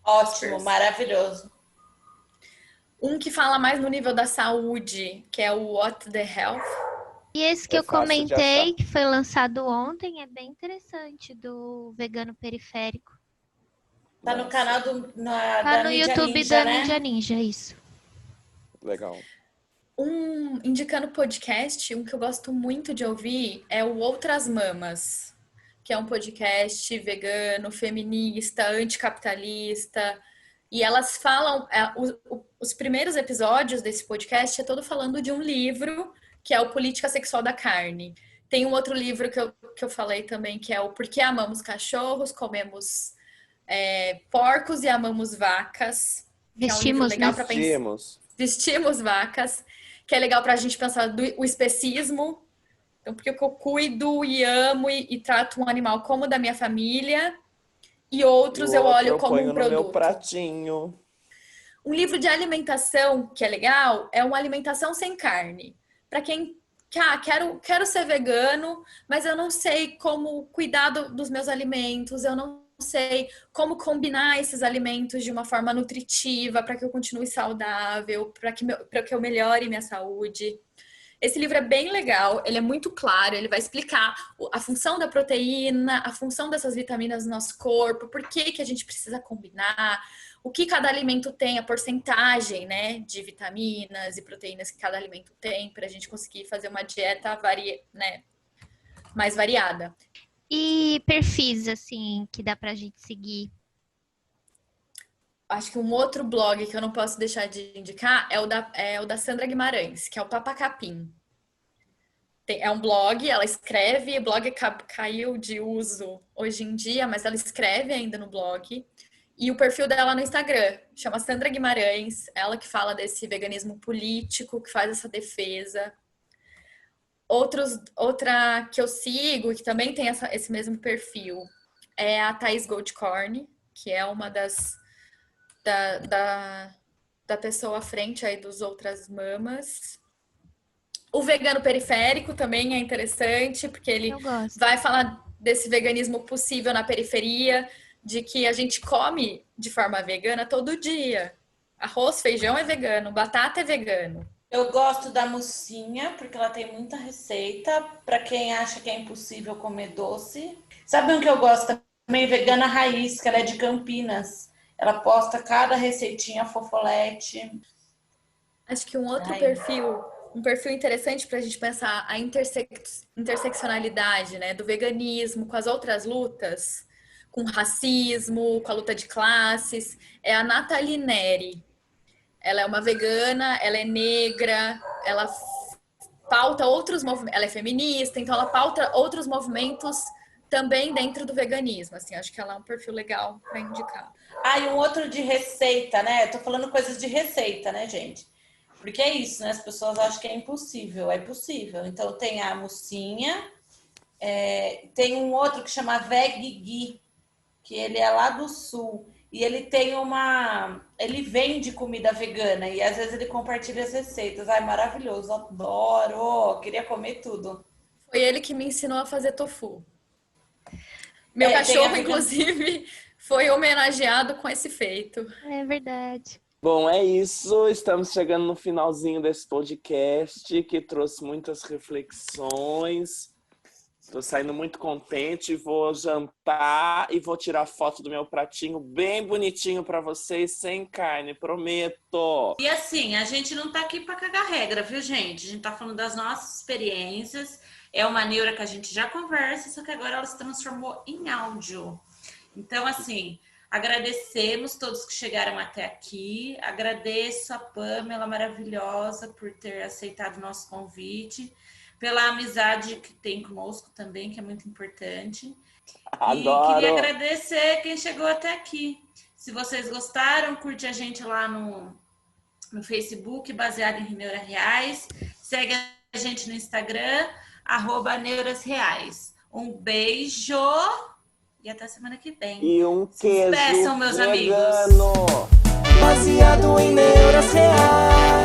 Ótimo, maravilhoso. Um que fala mais no nível da saúde, que é o What the Health. E esse que eu comentei, que foi lançado ontem, é bem interessante, do vegano periférico. Tá no canal Tá da no Mídia YouTube Ninja, da né? Mídia Ninja, isso. Legal. Indicando podcast, um que eu gosto muito de ouvir é o Outras Mamas, que é um podcast vegano, feminista, anticapitalista. E elas falam, os primeiros episódios desse podcast é todo falando de um livro, que é o Política Sexual da Carne. Tem um outro livro que eu falei também, que é o Por que Amamos Cachorros, Comemos Porcos e Amamos Vacas. Vestimos, legal né? para pensar. Vestimos Vacas, que é legal para a gente pensar o especismo. Então, porque eu cuido e amo e trato um animal como da minha família, e outros eu olho como um produto. No meu pratinho. Um livro de alimentação que é legal é uma alimentação sem carne. Para quem quero ser vegano, mas eu não sei como cuidar dos meus alimentos, eu não sei como combinar esses alimentos de uma forma nutritiva para que eu continue saudável, para que eu melhore minha saúde. Esse livro é bem legal, ele é muito claro, ele vai explicar a função da proteína, a função dessas vitaminas no nosso corpo, por que a gente precisa combinar, o que cada alimento tem, a porcentagem, né, de vitaminas e proteínas que cada alimento tem, para a gente conseguir fazer uma dieta mais variada. E perfis, assim, que dá pra gente seguir? Acho que um outro blog que eu não posso deixar de indicar é o da Sandra Guimarães, que é o Papacapim. É um blog, ela escreve, o blog caiu de uso hoje em dia, mas ela escreve ainda no blog. E o perfil dela no Instagram chama Sandra Guimarães, ela que fala desse veganismo político, que faz essa defesa. Outra que eu sigo, que também tem esse mesmo perfil, é a Thaís Goldcorn, que é uma da pessoa à frente aí dos Outras Mamas. O vegano periférico também é interessante, porque ele Eu gosto. vai falar desse veganismo possível na periferia, de que a gente come de forma vegana todo dia. Arroz, feijão é vegano, batata é vegano. Eu gosto da Mocinha, porque ela tem muita receita. Para quem acha que é impossível comer doce. Sabe um que eu gosto também? Vegana Raiz, que ela é de Campinas. Ela posta cada receitinha fofolete. Acho que um outro perfil, um perfil interessante para a gente pensar a interseccionalidade, né, do veganismo com as outras lutas, com o racismo, com a luta de classes, é a Nathalie Neri. Ela é uma vegana, ela é negra, ela pauta outros movimentos, ela é feminista, então ela pauta outros movimentos também dentro do veganismo. Assim, acho que ela é um perfil legal para indicar. E um outro de receita, né? Eu tô falando coisas de receita, né, gente? Porque é isso, né? As pessoas acham que é impossível. É possível. Então tem a Mocinha, tem um outro que chama Veg Gui, que ele é lá do sul. E ele tem ele vende comida vegana e às vezes ele compartilha as receitas. Ai, maravilhoso, adoro, queria comer tudo. Foi ele que me ensinou a fazer tofu. Meu cachorro, inclusive, foi homenageado com esse feito. É verdade. Bom, é isso. Estamos chegando no finalzinho desse podcast que trouxe muitas reflexões. Estou saindo muito contente, vou jantar e vou tirar foto do meu pratinho bem bonitinho para vocês, sem carne, prometo. E assim, a gente não tá aqui para cagar regra, viu, gente? A gente tá falando das nossas experiências. É uma neura que a gente já conversa, só que agora ela se transformou em áudio. Então, assim, agradecemos todos que chegaram até aqui. Agradeço a Pamela maravilhosa por ter aceitado o nosso convite. Pela amizade que tem conosco também, que é muito importante. Adoro. E queria agradecer quem chegou até aqui. Se vocês gostaram, curte a gente lá no Facebook, baseado em Neuras Reais. Segue a gente no Instagram, @neurasreais. Um beijo e até semana que vem. E um queijo despeçam, meus vegano. amigos. Baseado em neuras reais.